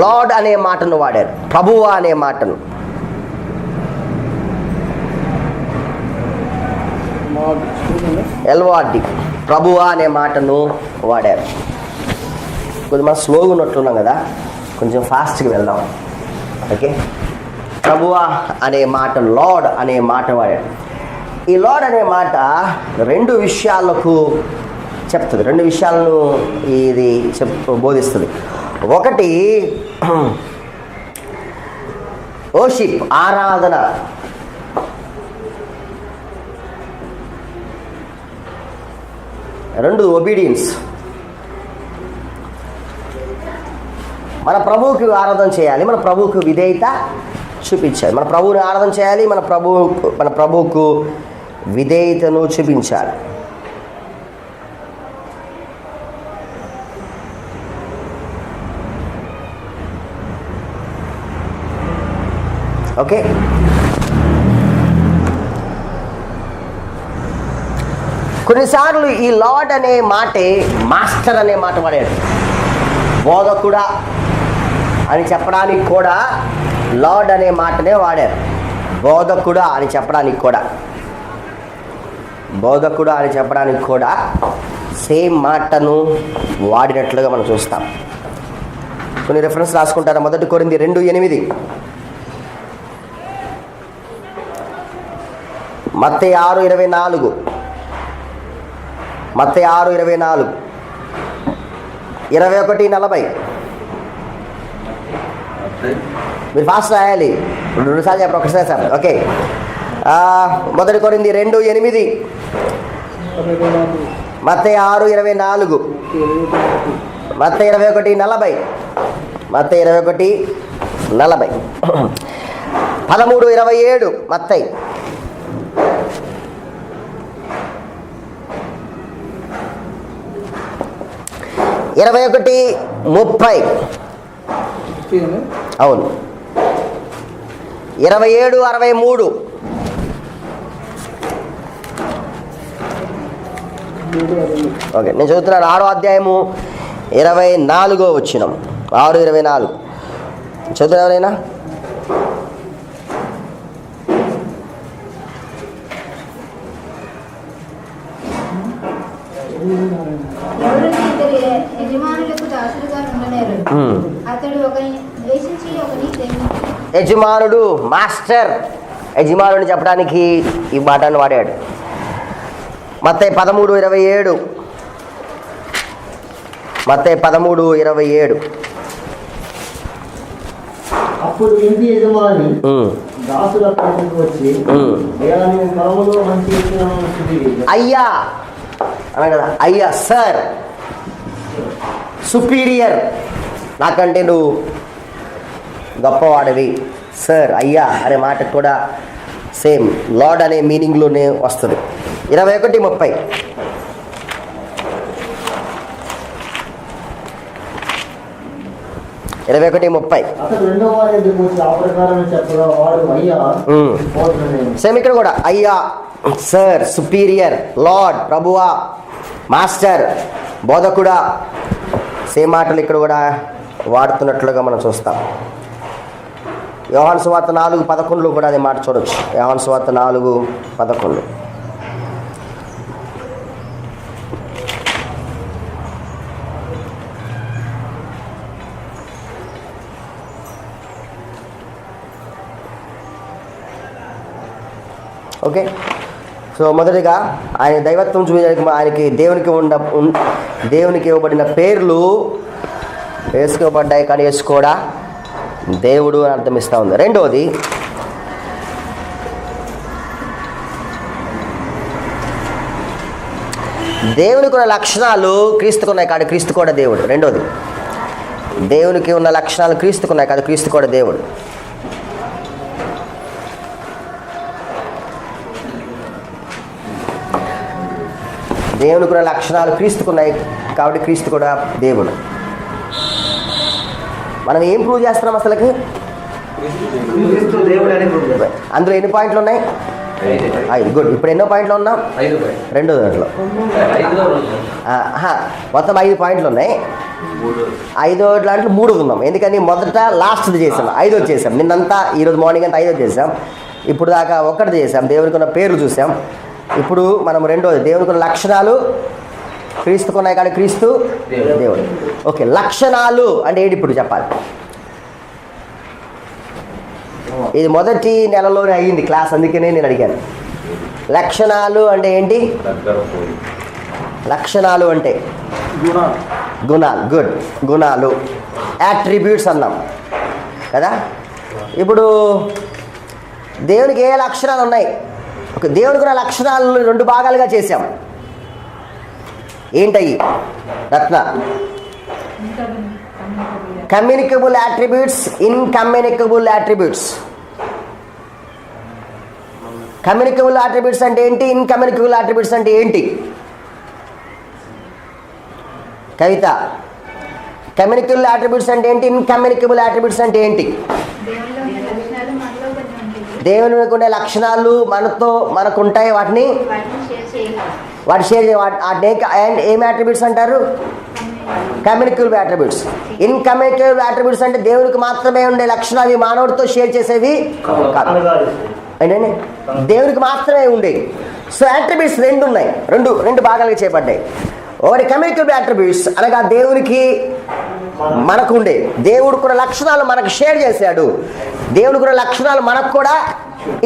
లార్డ్ అనే మాటను వాడారు, ప్రభువా అనే మాటను. ఎల్వార్డి ప్రభువా అనే మాటను వాడారు. కొంచెం మనం స్లోగా ఉన్నట్లున్నాం కదా, కొంచెం ఫాస్ట్గా వెళ్దాం. ఓకే, ప్రభువా అనే మాట, లార్డ్ అనే మాట వాడాడు. ఈ లార్డ్ అనే మాట రెండు విషయాలకు చెప్తుంది, రెండు విషయాలను ఇది బోధిస్తుంది. ఒకటి ఓషిప్, ఆరాధన. రెండు ఒబీడియన్స్. మన ప్రభువుకి ఆరాధన చేయాలి, మన ప్రభువుకు విధేయత చూపించాలి. మన ప్రభువుని ఆరాధన చేయాలి, మన ప్రభువుకు విధేయతను చూపించాలి. ఓకే, కొన్నిసార్లు ఈ లార్డ్ అనే మాటే మాస్టర్ అనే మాట వాడాడు. బోధకుడా అని చెప్పడానికి కూడా లార్డ్ అనే మాటనే వాడారు. బోధకుడా అని చెప్పడానికి కూడా సేమ్ మాటను వాడినట్లుగా మనం చూస్తాం. కొన్ని రెఫరెన్స్ రాసుకుంటారా? 1 కొరింథీ 2:8, మత్తయి 6:24, మత్తయి 6:24, 21:40. మీరు ఫాస్ట్ రాయాలి, 2 సార్లు చెప్పండి, ఒకసారి సార్. ఓకే, 1 కొరింథీ 2:8, మత్తయి 6:24, మత్తయి 21:40, మత్తయి 21:40, 13:27, మత్తయి 21:30. అవును, 27:63. ఓకే, నేను చదువుతున్నాను. 6వ అధ్యాయము 24వ వచనం, 6:24. చదువుతున్నా ఎవరైనా? యజమానుడు, మాస్టర్, యజమానుడిని చెప్పడానికి ఈ మాటను వాడాడు. మత్తయి 13:27, మత్తయి 13:27. అప్పుడు ఇంటి యజమాని దాసుల దగ్గరికి వచ్చి, అయ్యా అన్నా కదా, అయ్యా సార్, సుపీరియర్, నాకంటే నువ్వు గొప్పవాడివి. సార్, అయ్యా అనే మాట కూడా సేమ్ లార్డ్ అనే మీనింగ్లోనే వస్తుంది. 21:30. 21:30. సేమ్ ఇక్కడ కూడా అయ్యా, సార్, సుపీరియర్, లార్డ్, ప్రభువా, మాస్టర్, బోధకుడా, సేమ్ మాటలు ఇక్కడ కూడా వాడుతున్నట్లుగా మనం చూస్తాం. యోహాను సువార్త 4:11 కూడా అదే మాట చూడొచ్చు. యోహాను సువార్త 4:11. ఓకే. సో మొదటిగా ఆయన దైవత్వం చూపించడానికి ఆయనకి దేవునికి ఇవ్వబడిన పేర్లు వేసుకోబడ్డాయి, కానీ యేసు కూడా దేవుడు అని అర్థం ఇస్తూ ఉంది. రెండవది, దేవునికి ఉన్న లక్షణాలు క్రీస్తుకున్నాయి, కానీ క్రీస్తు కూడా దేవుడు. రెండోది, దేవునికి ఉన్న లక్షణాలు క్రీస్తుకున్నాయి, కానీ క్రీస్తు కూడా దేవుడు. దేవునికి ఉన్న లక్షణాలు క్రీస్తుకున్నాయి కాబట్టి క్రీస్తు కూడా దేవుడు. మనం ఏం ప్రూవ్ చేస్తున్నాం అసలుకి? అందులో ఎన్ని పాయింట్లు ఉన్నాయి? 5. గుడ్. ఇప్పుడు ఎన్నో పాయింట్లు ఉన్నాం? రెండో దాంట్లో మొత్తం 5 పాయింట్లు ఉన్నాయి. 5వ దాంట్లో 3 ఉన్నాం. ఎందుకని మొదట లాస్ట్ది చేసాం, 5వ చేసాం. నిన్నంతా ఈరోజు మార్నింగ్ అంతా 5వ చేసాం. ఇప్పుడు దాకా 1 చేసాం, దేవునికి ఉన్న పేర్లు చూసాం. ఇప్పుడు మనం రెండోది, దేవునికి ఉన్న లక్షణాలు క్రీస్తుకున్నాయి, కానీ క్రీస్తు దేవుడు. ఓకే, లక్షణాలు అంటే ఏంటి ఇప్పుడు చెప్పాలి. ఇది మొదటి నెలలోనే అయ్యింది క్లాస్, అందుకనే నేను అడిగాను. లక్షణాలు అంటే ఏంటి? లక్షణాలు అంటే గుణాలు. గుడ్. గుణాలు, యాట్రిబ్యూట్స్ అన్నాం కదా. ఇప్పుడు దేవునికి ఏ లక్షణాలు ఉన్నాయి? ఒక దేవునికి ఉన్న లక్షణాలను 2 భాగాలుగా చేశాం. ఏంటయ్యి Ratna? Communicable attributes, incommunicable attributes. Communicable attributes అంటే ఏంటి? ఇన్కమ్యూనికబుల్ యాట్రిబ్యూట్స్ అంటే ఏంటి? కవిత, కమ్యూనికబుల్ యాట్రిబ్యూట్స్ అంటే ఏంటి? ఇన్కమ్యూనికబుల్ యాట్రిబ్యూట్స్ అంటే ఏంటి? దేవునికి ఉండే లక్షణాలు మనకు ఉంటాయి, వాటిని షేర్ చేయాలి. ఏం యాట్రిబ్యూట్స్ అంటారు? Communicable attributes. ఇన్కమ్యూనికబుల్ యాట్రిబ్యూట్స్ అంటే దేవునికి మాత్రమే ఉండే లక్షణాలు, మానవుడితో షేర్ చేసేవి కాదు. ఏంటండి? దేవునికి మాత్రమే ఉండేవి. సో యాట్రిబ్యూట్స్ 2 ఉన్నాయి, రెండు భాగాలుగా చేపడ్డాయి. ఒకటి కమ్యూనికబుల్ యాట్రిబ్యూట్స్, అనగా దేవునికి మనకు ఉండే, దేవుడు కూడా లక్షణాలు మనకు షేర్ చేశాడు, దేవుడు కూడా లక్షణాలు మనకు కూడా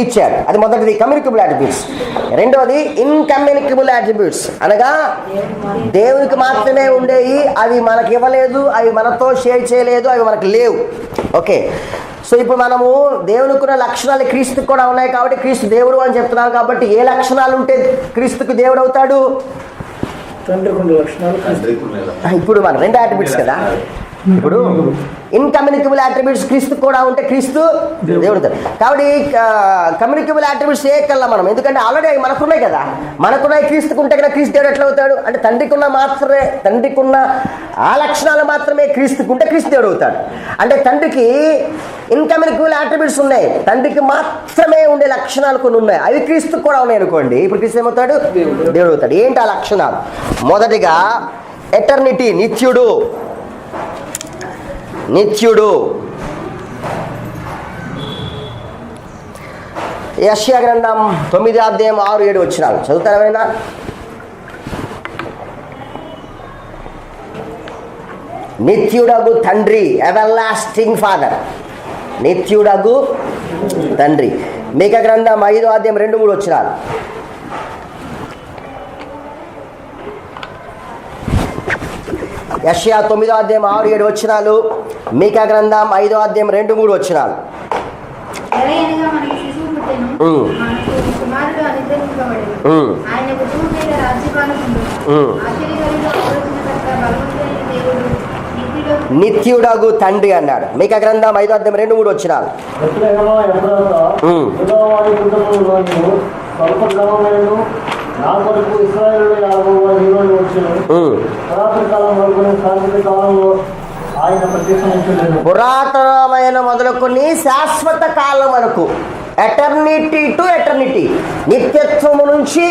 ఇచ్చాడు. అది మొదటిది, కమ్యూనికబుల్ యాట్రిబ్యూట్స్. రెండవది ఇన్కమ్యూనికబుల్ యాట్రిబ్యూట్స్, అనగా దేవునికి మాత్రమే ఉండేవి, అవి మనకి ఇవ్వలేదు, అవి మనతో షేర్ చేయలేదు, అవి మనకు లేవు. ఓకే. సో ఇప్పుడు మనము దేవునికి ఉన్న లక్షణాలు క్రీస్తుకు కూడా ఉన్నాయి కాబట్టి క్రీస్తు దేవుడు అని చెప్తున్నాం. కాబట్టి ఏ లక్షణాలు ఉంటే క్రీస్తుకు దేవుడు అవుతాడు? ఇప్పుడు మన 2 యాట్రిబ్యూట్స్ కదా. ఇప్పుడు ఇన్కమ్యూనికబుల్ యాట్రిబ్యూట్స్ క్రీస్తు కూడా ఉంటే క్రీస్తు దేవుడు. కాబట్టి కమ్యూనికబుల్ యాట్రిబ్యూట్స్ ఏ కల్లా మనం, ఎందుకంటే ఆల్రెడీ అవి మనకున్నాయి కదా. మనకున్నాయి క్రీస్తుకు ఉంటే కదా క్రీస్తు దేవుడు ఎట్లా అవుతాడు? అంటే తండ్రికున్న ఆ లక్షణాలు మాత్రమే క్రీస్తుకుంటే క్రీస్తు దేవుడు అవుతాడు. అంటే తండ్రికి ఇన్కమ్యూనికబుల్ యాట్రిబ్యూట్స్ ఉన్నాయి, తండ్రికి మాత్రమే ఉండే లక్షణాలు కొన్ని ఉన్నాయి, అవి క్రీస్తుకు కూడా ఉన్నాయి అనుకోండి. ఇప్పుడు క్రీస్తు ఏమవుతాడు? దేవుడు అవుతాడు. ఏంటి ఆ లక్షణాలు? మొదటిగా ఎటర్నిటీ, నిత్యుడు. యెషయా గ్రంథం 9వ అధ్యాయం 6-7 వచనాలు చదువుతారా ఎవరైనా? నిత్యుడగు తండ్రి, ఎవర్లాస్టింగ్ ఫాదర్. నిత్యుడగు తండ్రి. మీకా గ్రంథం 5వ అధ్యాయం 2-3 వచనాలు. యెషయా 9వ అధ్యాయం 6-7 వచనాలు. మీకా గ్రంథం 5వ అధ్యాయం 2-3 వచనాలు. నిత్యుడగు తండ్రి అన్నాడు. మీకా గ్రంథం 5వ అధ్యాయం 2-3 వచనాలు. నా కొరకు ఇశ్రాయేలులో 50 హీరోలు వచ్చారు. పురాతనమైన మొదలుకొని శాశ్వత కాలం వరకు, ఎటర్నిటీ టు ఎటర్నిటీ, నిత్యత్వము నుంచి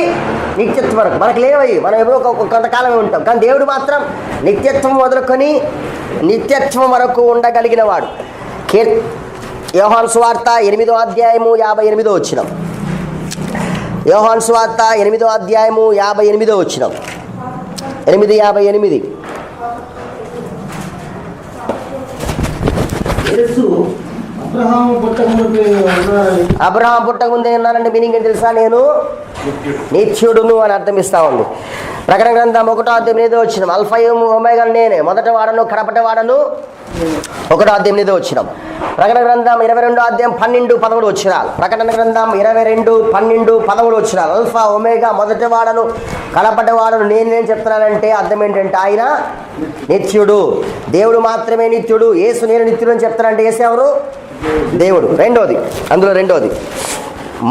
నిత్యత్వం వరకు. మనకు లేవయ్యి, మనం ఎప్పుడో కొంతకాలమే ఉంటాం, కానీ దేవుడు మాత్రం నిత్యత్వం మొదలుకొని నిత్యత్వం వరకు ఉండగలిగిన వాడు. యోహాను సువార్త 8వ అధ్యాయము 58వ వచనం. యోహాను సువార్త 8వ అధ్యాయము 58వ వచనం. 8:58. యేసు అబ్రహాము పుట్టకముందే ఉన్నారని. అబ్రహాం పుట్టకముందే ఉన్నానంటే మీనింగ్ ఏంటి తెలుసా? నేను నిత్యుడును అని అర్థం ఇస్తా ఉంది. ప్రకటన గ్రంథం 1:8 వచ్చినాం. అల్ఫాయు ఒమేగా నేనే, మొదట వాడను కడపటి వాడను. 1:8 వచ్చినాం. ప్రకటన గ్రంథం 22:12-13 వచ్చినారు. ప్రకటన గ్రంథం 22:12-13 వచ్చినారు. అల్ఫా ఒమేగా, మొదటి వాడను కడపటి వాడను నేను చెప్తున్నానంటే అర్థం ఏంటంటే ఆయన నిత్యుడు. దేవుడు మాత్రమే నిత్యుడు. యేసు నేను నిత్యుడు అని చెప్తానంటే యేసు ఎవరు? దేవుడు. రెండోది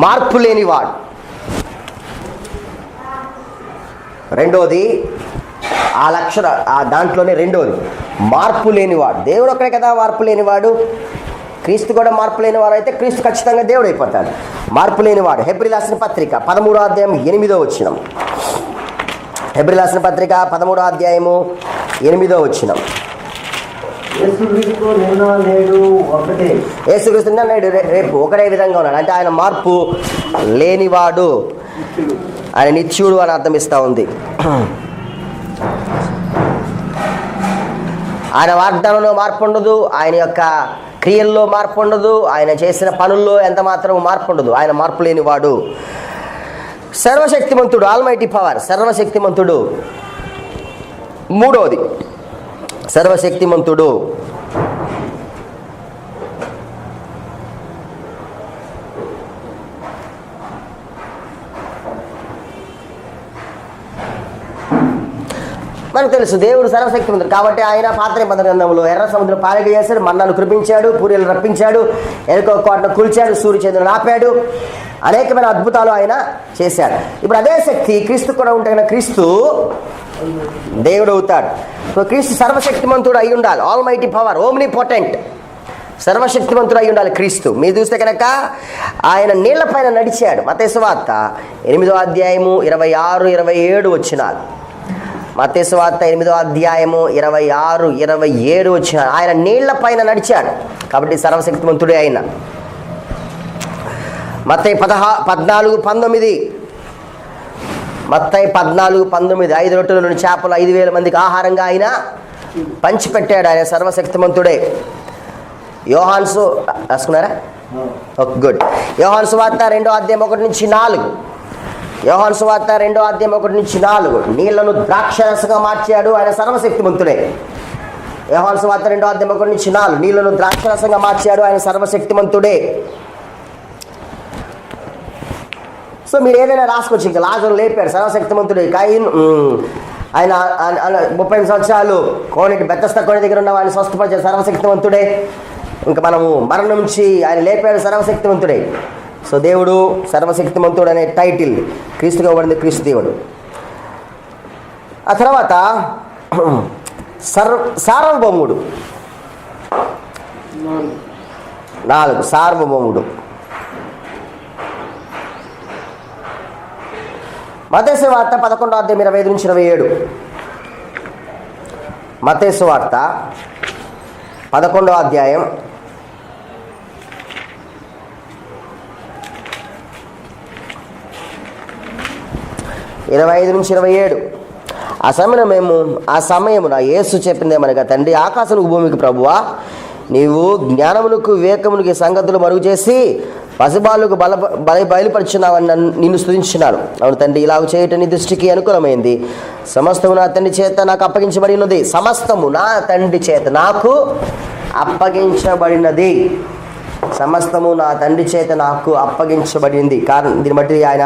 మార్పు లేనివాడు. ఆ లక్షణ దాంట్లోనే రెండోది మార్పు లేనివాడు. దేవుడు ఒక్కడే కదా మార్పు లేనివాడు. క్రీస్తు కూడా మార్పు లేనివాడు అయితే క్రీస్తు ఖచ్చితంగా దేవుడు అయిపోతాడు. మార్పు లేనివాడు. హెబ్రీయులకు రాసిన పత్రిక 13:8 వచ్చినాం. హెబ్రీయులకు రాసిన పత్రిక 13:8 యేసుక్రీస్తు నిన్న నేడు ఒకటే. యేసుక్రీస్తు నిన్న నేడు రేపు ఒకటే విధంగా ఉన్నాడు. అంటే ఆయన మార్పు లేనివాడు, ఆయన నిత్యుడు అని అర్థం ఇస్తూ ఉంది. ఆయన వాగ్దానంలో మార్పు ఉండదు, ఆయన యొక్క క్రియల్లో మార్పు ఉండదు, ఆయన చేసిన పనుల్లో ఎంత మాత్రం మార్పు ఉండదు. ఆయన మార్పు లేనివాడు. సర్వశక్తిమంతుడు, ఆల్మైటీ పవర్, సర్వశక్తిమంతుడు. మూడోది సర్వశక్తిమంతుడు. మనకు తెలుసు దేవుడు సర్వశక్తిమంతుడు కాబట్టి ఆయన పాత నిబంధన గ్రంథంలో ఎర్ర సముద్రం పాలిక చేశాడు, మన్నాను కురిపించాడు, పూరీలు రప్పించాడు, ఎరుకో కోటను కూల్చాడు, సూర్యచంద్రుని ఆపాడు, అనేకమైన అద్భుతాలు ఆయన చేశాడు. ఇప్పుడు అదే శక్తి క్రీస్తు కూడా ఉంటే కనుక క్రీస్తు దేవుడు అవుతాడు. క్రీస్తు సర్వశక్తిమంతుడు అయి ఉండాలి. ఆల్మైటీ పవర్, ఓమ్ని పొటెంట్, సర్వశక్తిమంతుడు అయి ఉండాలి క్రీస్తు. మీరు చూస్తే కనుక ఆయన నీళ్ల పైన నడిచాడు. మత్తయి సువార్త 8:26-27 వచ్చినారు. మత్తయి సువార్త 8:26-27 వచ్చినారు. ఆయన నీళ్ల పైన నడిచాడు కాబట్టి సర్వశక్తిమంతుడే ఆయన. మత్తయి 14:19 మత్తయి 14:19 5 రొట్టెల 2 చేపలు 5,000 మందికి ఆహారంగా ఆయన పంచిపెట్టాడు. ఆయన సర్వశక్తిమంతుడే. యోహాను రాసుకున్నారా? గుడ్. యోహాను సువార్త 2:1-4 యోహాను సువార్త 2:1-4 నీళ్లను ద్రాక్షరసంగా మార్చాడు. ఆయన సర్వశక్తిమంతుడే. యోహాను సువార్త 2:1-4 నీళ్లను ద్రాక్షరసంగా మార్చాడు. ఆయన సర్వశక్తిమంతుడే. సో మీరు ఏదైనా రాసుకోవచ్చు. ఇంకా లాజరు లేపాడు, సర్వశక్తిమంతుడే. కయీను ఆయన 30 సంవత్సరాలు కోనేటి బెత్తస్తా కోనే దగ్గర ఉన్న ఆయన స్వస్థపరిచాడు, సర్వశక్తిమంతుడే. ఇంకా మనము మరణం నుంచి ఆయన లేపాడు, సర్వశక్తిమంతుడే. సో దేవుడు సర్వశక్తిమంతుడు అనే టైటిల్ క్రీస్తుగా ఇవ్వబడింది, క్రీస్తు దేవుడు. ఆ తర్వాత సార్వభౌముడు. 4 సార్వభౌముడు. మత్తయి సువార్త 11:25-27 మత్తయి సువార్త 11వ అధ్యాయం 25-27. ఆ సమయమున యేసు చెప్పిందేమనగా, తండ్రి ఆకాశమునకు భూమికి ప్రభువా, నీవు జ్ఞానమునకు వివేకమునికి సంగతులు మరుగు చేసి పసిబాలుకు బయలుపరుచున్నావని నిన్ను స్తుతించున్నాను. అవును తండ్రి, ఇలాగ చేయటం నీ దృష్టికి అనుకూలమైంది. సమస్తము నా తండ్రి చేత నాకు అప్పగించబడినది. సమస్తము నా తండ్రి చేత నాకు అప్పగించబడినది. సమస్తము నా తండ్రి చేత నాకు అప్పగించబడింది. కారణం దీన్ని బట్టి ఆయన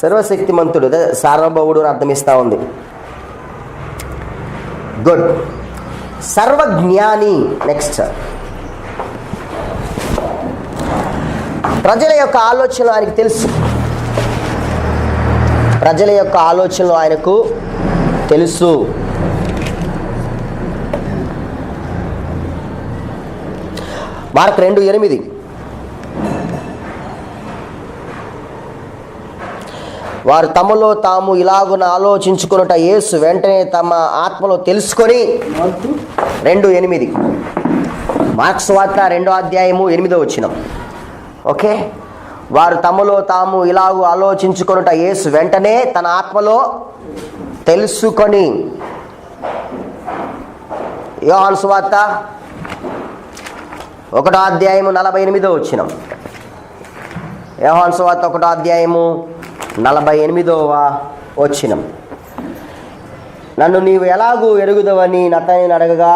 సర్వశక్తిమంతుడు, సార్వభౌముడు అని అర్థమిస్తూ ఉంది. గుడ్. సర్వజ్ఞాని. నెక్స్ట్, ప్రజల యొక్క ఆలోచనలు ఆయనకు తెలుసు. ప్రజల యొక్క ఆలోచనలు ఆయనకు తెలుసు. మార్కు 2:8 వారు తమలో తాము ఇలాగున ఆలోచించుకున్నట యేసు వెంటనే తమ ఆత్మలో తెలుసుకొని. 2:8 మార్కు సువార్త 2:8 ఓకే. వారు తమలో తాము ఇలాగూ ఆలోచించుకొనుట యేసు వెంటనే తన ఆత్మలో తెలుసుకొని. యోహాను సువార్త 1వ అధ్యాయము 48వ వచనం. యోహాను సువార్త 1వ అధ్యాయము 48వ వచనం. నన్ను నీవు ఎలాగూ ఎరుగుదవని నతనీయుని అడగగా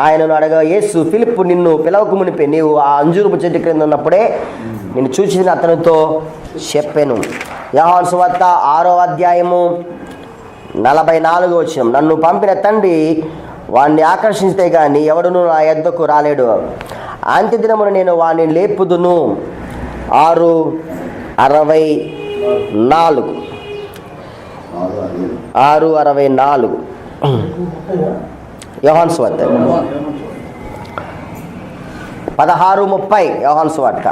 ఆయనను అడగగా యేసు, ఫిలిప్పు నిన్ను పిలవక మునిపే నీవు ఆ అంజూరపు చెట్టు క్రింద ఉన్నప్పుడే నిన్ను చూసిన అతనితో చెప్పాను. యోహాను సువార్త 6వ అధ్యాయము 44వ వచనం. నన్ను పంపిన తండ్రి వాణ్ణి ఆకర్షించితే గాని ఎవడును నా యొద్దకు రాలేడు. అంత్యదినమున నేను వాణ్ణి లేపుదును. 6:64. 6:64 యోహాను సువార్త. 16:30 యోహాను సువార్త.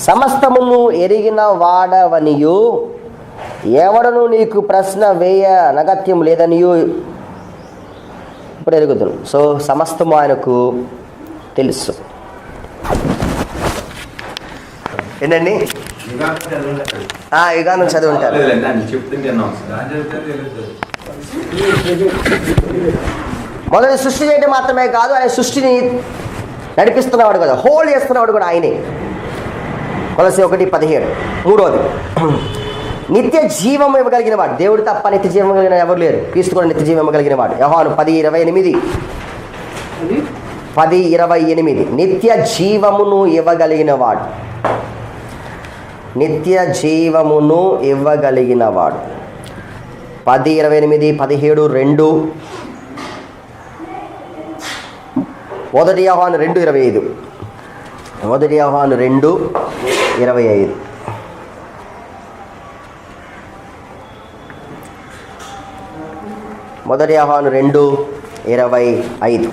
సమస్తమును ఎరిగిన వాడవనియు ఎవడను నీకు ప్రశ్న వేయ నగత్యం లేదనియు ఇప్పుడు ఎరుగుదును. సో సమస్తము ఆయనకు తెలుసు. ఏంటండి? యుగానం చదివి ఉంటారు. మొదటి సృష్టి చేయడం మాత్రమే కాదు, ఆయన సృష్టిని నడిపిస్తున్నవాడు కదా, హోల్డ్ చేస్తున్నవాడు కూడా ఆయనే. కొలస్సీ 1:17. 3వది నిత్య జీవం ఇవ్వగలిగిన వాడు. దేవుడు తప్ప నిత్య జీవం కలిగిన ఎవరు లేరు. క్రీస్తు కూడా నిత్య జీవం ఇవ్వగలిగిన వాడు. యోహాను 10:28. 10:28 నిత్య జీవమును ఇవ్వగలిగిన వాడు. నిత్య జీవమును ఇవ్వగలిగిన వాడు. 10:28, 17:2. 1 యోహాను 2:25. 1 యోహాను 2:25. 1 యోహాను 2:25.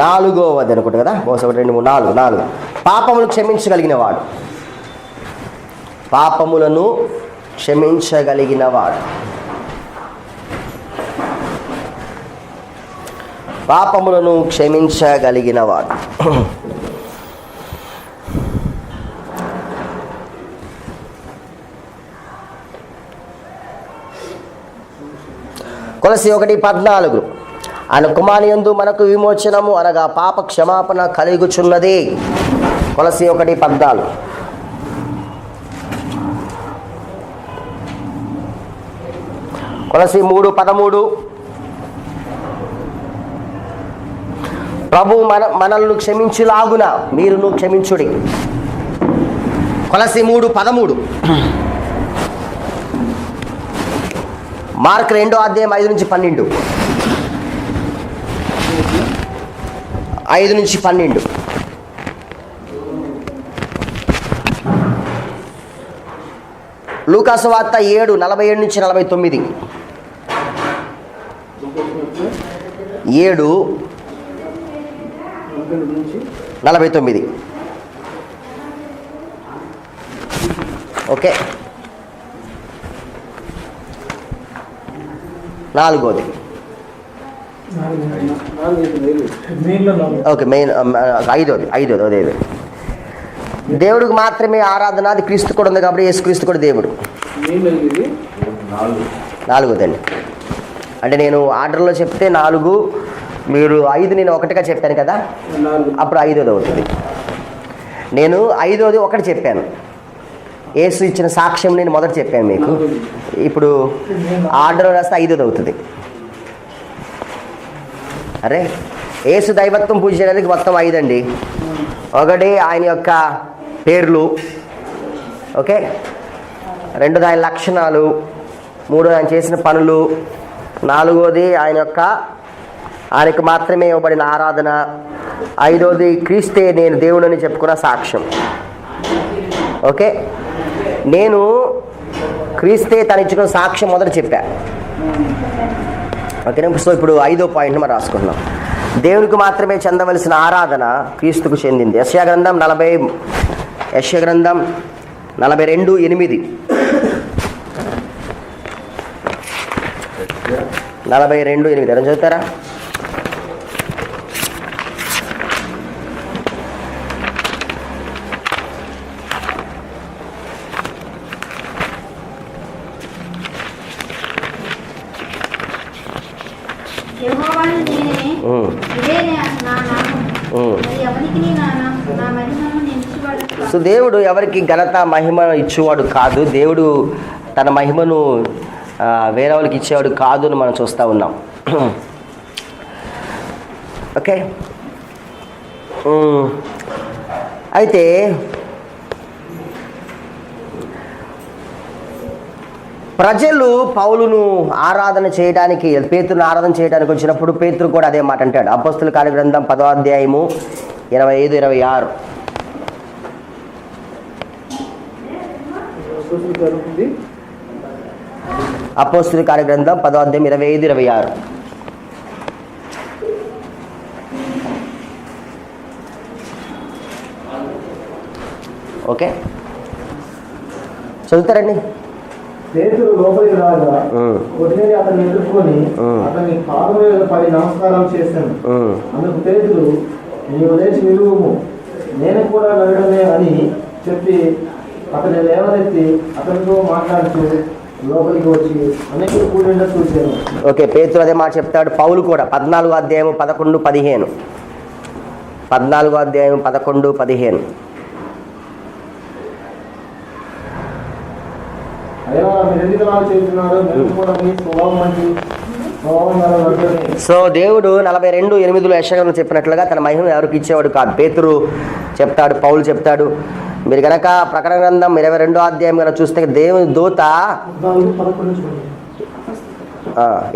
4వది అనుకుంటా కదా, 1, 2, 3, 4. పాపములను క్షమించగలిగిన వాడు. పాపములను క్షమించగలిగిన వాడు. పాపములను క్షమించగలిగిన వాడు. కొలస్సీ 1:14 ఆయన కుమారుని యందు మనకు విమోచనము అనగా పాప క్షమాపణ కలుగుచున్నది. కొలస్సీ 1:14. కొలస్సీ 3:13 ప్రభు మనల్ని క్షమించులాగున మీరును క్షమించుడి. కొలస్సీ 3:13. మార్క్ 2వ అధ్యాయం 5-12. 5-12. లూకా సువార్త 7:47-49. 7:49. ఓకే. 4వది. ఓకే, మెయిన్ 5వది. అదే దేవుడికి మాత్రమే ఆరాధన. అది క్రీస్తు కూడా ఉంది కాబట్టి యేసు క్రీస్తు కూడా దేవుడు. 4వదండి. అంటే నేను ఆర్డర్లో చెప్తే 4, మీరు 5 నేను 1గా చెప్పాను కదా, అప్పుడు 5వది అవుతుంది. నేను 5వది 1 చెప్పాను. యేసు ఇచ్చిన సాక్ష్యం నేను మొదట చెప్పాను మీకు. ఇప్పుడు ఆర్డర్ రాస్తే 5వది అవుతుంది. అరే, యేసు దైవత్వం పూజ చేయడానికి మొత్తం 5 అండి. 1 ఆయన యొక్క పేర్లు, ఓకే. 2 ఆయన లక్షణాలు, 3 ఆయన చేసిన పనులు, 4వది ఆయనకు మాత్రమే ఇవ్వబడిన ఆరాధన, 5వది క్రీస్తే నేను దేవుడని చెప్పుకున్న సాక్ష్యం. ఓకే, నేను క్రీస్తే తను ఇచ్చుకున్న సాక్ష్యం మొదట చెప్పా. ఓకేనా. సో ఇప్పుడు 5వ పాయింట్ మనం రాసుకుంటున్నాం. దేవునికి మాత్రమే చెందవలసిన ఆరాధన క్రీస్తుకు చెందింది. యెషయా గ్రంథం 42:8. 42:8 ఎవరు చదువుతారా? యెహోవాను నేనే, ఇదే నా నామం. మరి ఎవరికి నా మహిమను నేను ఇచ్చేవాడను కాదు. సో దేవుడు ఎవరికి ఘనత మహిమ ఇచ్చేవాడు కాదు. దేవుడు తన మహిమను వేరే వాళ్ళకి ఇచ్చేవాడు కాదు అని మనం చూస్తూ ఉన్నాం. ఓకే, అయితే ప్రజలు పౌలును ఆరాధన చేయడానికి, పేతురును ఆరాధన చేయడానికి వచ్చినప్పుడు పేతురు కూడా అదే మాట అంటాడు. అపోస్తుల కార్యగ్రంథం 10వ అధ్యాయము 25-26. అపోస్తుల కార్యగ్రంథం 10వ అధ్యాయం 25-26. ఓకే, చదువుతారండి. పేతురు లోపలికి రాగా కొద్దిగా అతన్ని ఎదుర్కొని అతని పాదం మీద పడి నమస్కారం చేశాను. అందుకు పేతురు, నీవు లేచి నిలువుము, నేను కూడా నడడమే అని చెప్పి అతన్ని లేవనెత్తి అతనితో మాట్లాడుతూ లోపలికి వచ్చి అనేకులు కూడిండా చూశాను. ఓకే, పేతురు అదే మాట చెప్తాడు. పౌలు కూడా 14వ అధ్యాయం 11-15. 14వ అధ్యాయం 11-15. అయ్యా, మీరు ఎందుకు అలా చేస్తున్నారు? మేము కూడా మీ స్వభావం వంటి స్వభావం గల నటులమే. సో దేవుడు 42:8 యెషయాలో చెప్పినట్లుగా తన మహిమ ఎవరికి ఇచ్చేవాడు కాదు. పేతురు చెప్తాడు, పౌలు చెప్తాడు. మీరు కనుక ప్రకటన గ్రంథం 22వ అధ్యాయం కనుక చూస్తే దేవుని దూత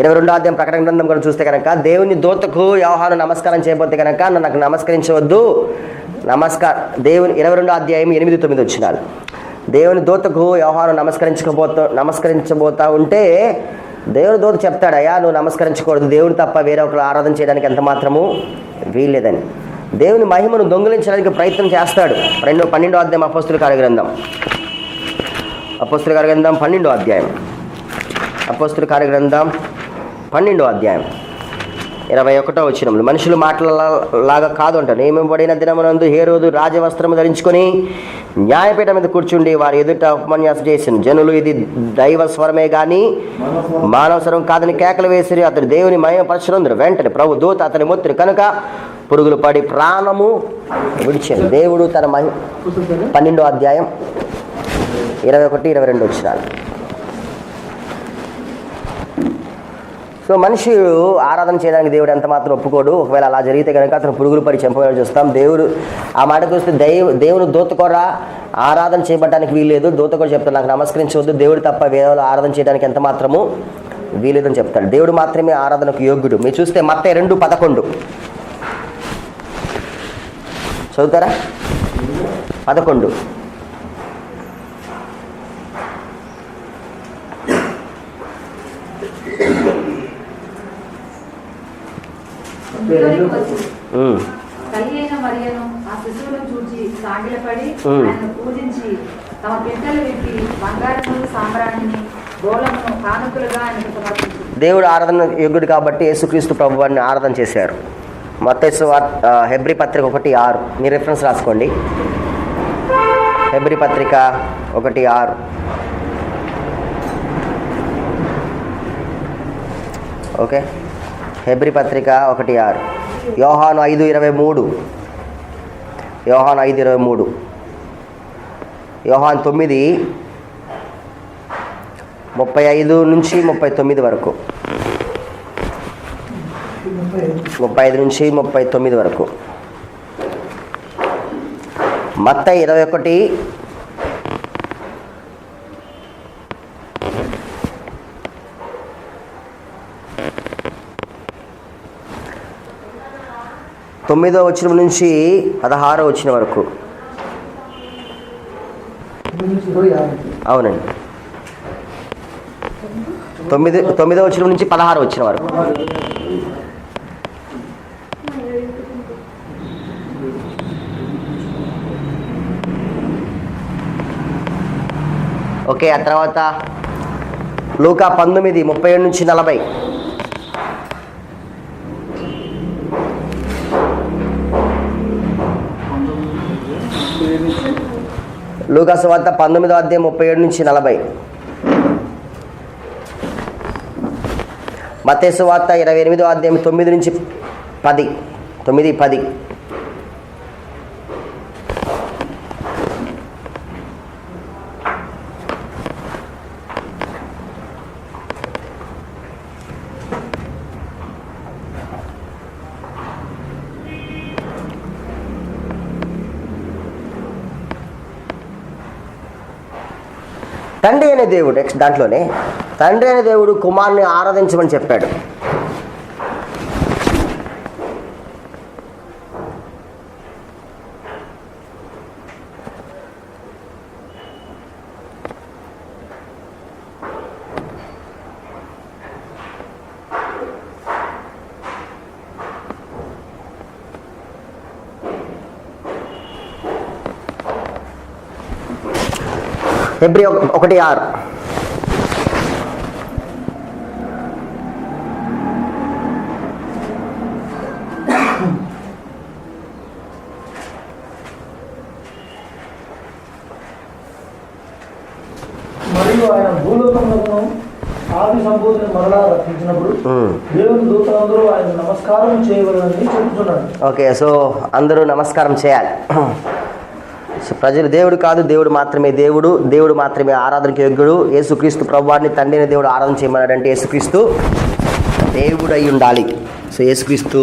22వ అధ్యాయం ప్రకటన గ్రంథం కనుక చూస్తే కనుక దేవుని దూతకు యోహాను నమస్కారం చేయబోతే కనుక నాకు నమస్కరించవద్దు. దేవుని 22వ అధ్యాయం 8-9 వచ్చినారు. దేవుని దూతకు యోహాను నమస్కరించబోతా ఉంటే దేవుని దూత చెప్తాడు, అయ్యా నువ్వు నమస్కరించకూడదు, దేవుని తప్ప వేరే ఒకరు ఆరాధన చేయడానికి ఎంత మాత్రము వీల్లేదని. దేవుని మహిమను దొంగిలించడానికి ప్రయత్నం చేస్తాడు. 12వ అధ్యాయం అపోస్తుల కార్యగ్రంథం 12వ అధ్యాయం అపోస్తుల కార్యగ్రంథం 12వ అధ్యాయం 21వ వచనంలో, మనుషులు మాటలలాగా కాదు అంట. నియమింపబడిన దినమునందు హేరోదు రాజవస్త్రము ధరించుకొని న్యాయపీఠం మీద కూర్చుండి వారి ఎదుట ఉపన్యాసం చేసిన జనులు ఇది దైవ స్వరమే గాని మానవ స్వరం కాదని కేకలు వేసిరి. అతడు దేవుని మహిమపరచునందురు. వెంటనే ప్రభు దూత అతని ముత్రి కనుక పురుగులు పడి ప్రాణము విడిచాడు. దేవుడు తన 12వ అధ్యాయం 21-22 వచ్చినారు. సో మనిషి ఆరాధన చేయడానికి దేవుడు ఎంత మాత్రం ఒప్పుకోడు. ఒకవేళ అలా జరిగితే కనుక అతను పురుగులు పడి చంపవేయాలని చూస్తాం. దేవుడు ఆ మాటకు వస్తే దేవుని దూత కూడా ఆరాధన చేయబడటానికి వీల్లేదు. దూత కూడా చెప్తాడు, నాకు నమస్కరించవద్దు, దేవుడు తప్ప వేరే ఆరాధన చేయడానికి ఎంత మాత్రము వీలేదని చెప్తాడు. దేవుడు మాత్రమే ఆరాధనకు యోగ్యుడు. మీరు చూస్తే మత్తయి 2:11 చదువుతారా? 11. తల్లి అయిన మరియను ఆ శిశువును చూచి సాగిలపడి ఆయనను పూజించి తమ పిట్టలు విప్పి బంగారమును సాంబ్రాణిని గోళమును కానుకలుగా ఆయనకు సమర్పించారు. దేవుడు ఆరాధన యోగ్యుడు కాబట్టి యేసుక్రీస్తు ప్రభువాన్ని ఆరాధన చేశారు. మత్తయి హెబ్రీ పత్రిక 1:6 మీ రిఫరెన్స్ రాసుకోండి. హెబ్రీ పత్రిక 1:6. ఓకే, హెబ్రీ పత్రిక 1:6. యోహాను 5:23. యోహాను 5:23. యోహాను 9:35-39 వరకు. 35-39 వరకు. మత్తయి 21. తొమ్మిదో వచనం నుంచి 16వ వచనం వరకు. అవునండి, 9వ వచనం నుంచి 16వ వచనం వరకు. ఓకే, ఆ తర్వాత లూకా 19:37-40. లూకా సువార్త 19వ అధ్యాయం 37-40. మత్తయి సువార్త 28వ అధ్యాయం 9 నుంచి 10. 9-10. తండ్రి అనే దేవుడు నెక్స్ట్ దాంట్లోనే తండ్రి అనే దేవుడు కుమారుని ఆరాధించమని చెప్పాడు. హెబ్రీ 1:6. మరియు ఆయన భూలోకములను ఆది సంపూర్తిని మరలా రక్షించినప్పుడు దేవుని దూతలందరూ ఆయన నమస్కారం చేయవలనని చెప్తున్నాడు. ఓకే, సో అందరూ నమస్కారం చేయాలి. సో ప్రజలు దేవుడు కాదు, దేవుడు మాత్రమే దేవుడు, దేవుడు మాత్రమే ఆరాధనకి యోగ్యుడు. యేసుక్రీస్తు ప్రభువారిని తండ్రి అయిన దేవుడు ఆరాధన చేయమన్నాడంటే యేసుక్రీస్తు దేవుడు అయి ఉండాలి. సో యేసుక్రీస్తు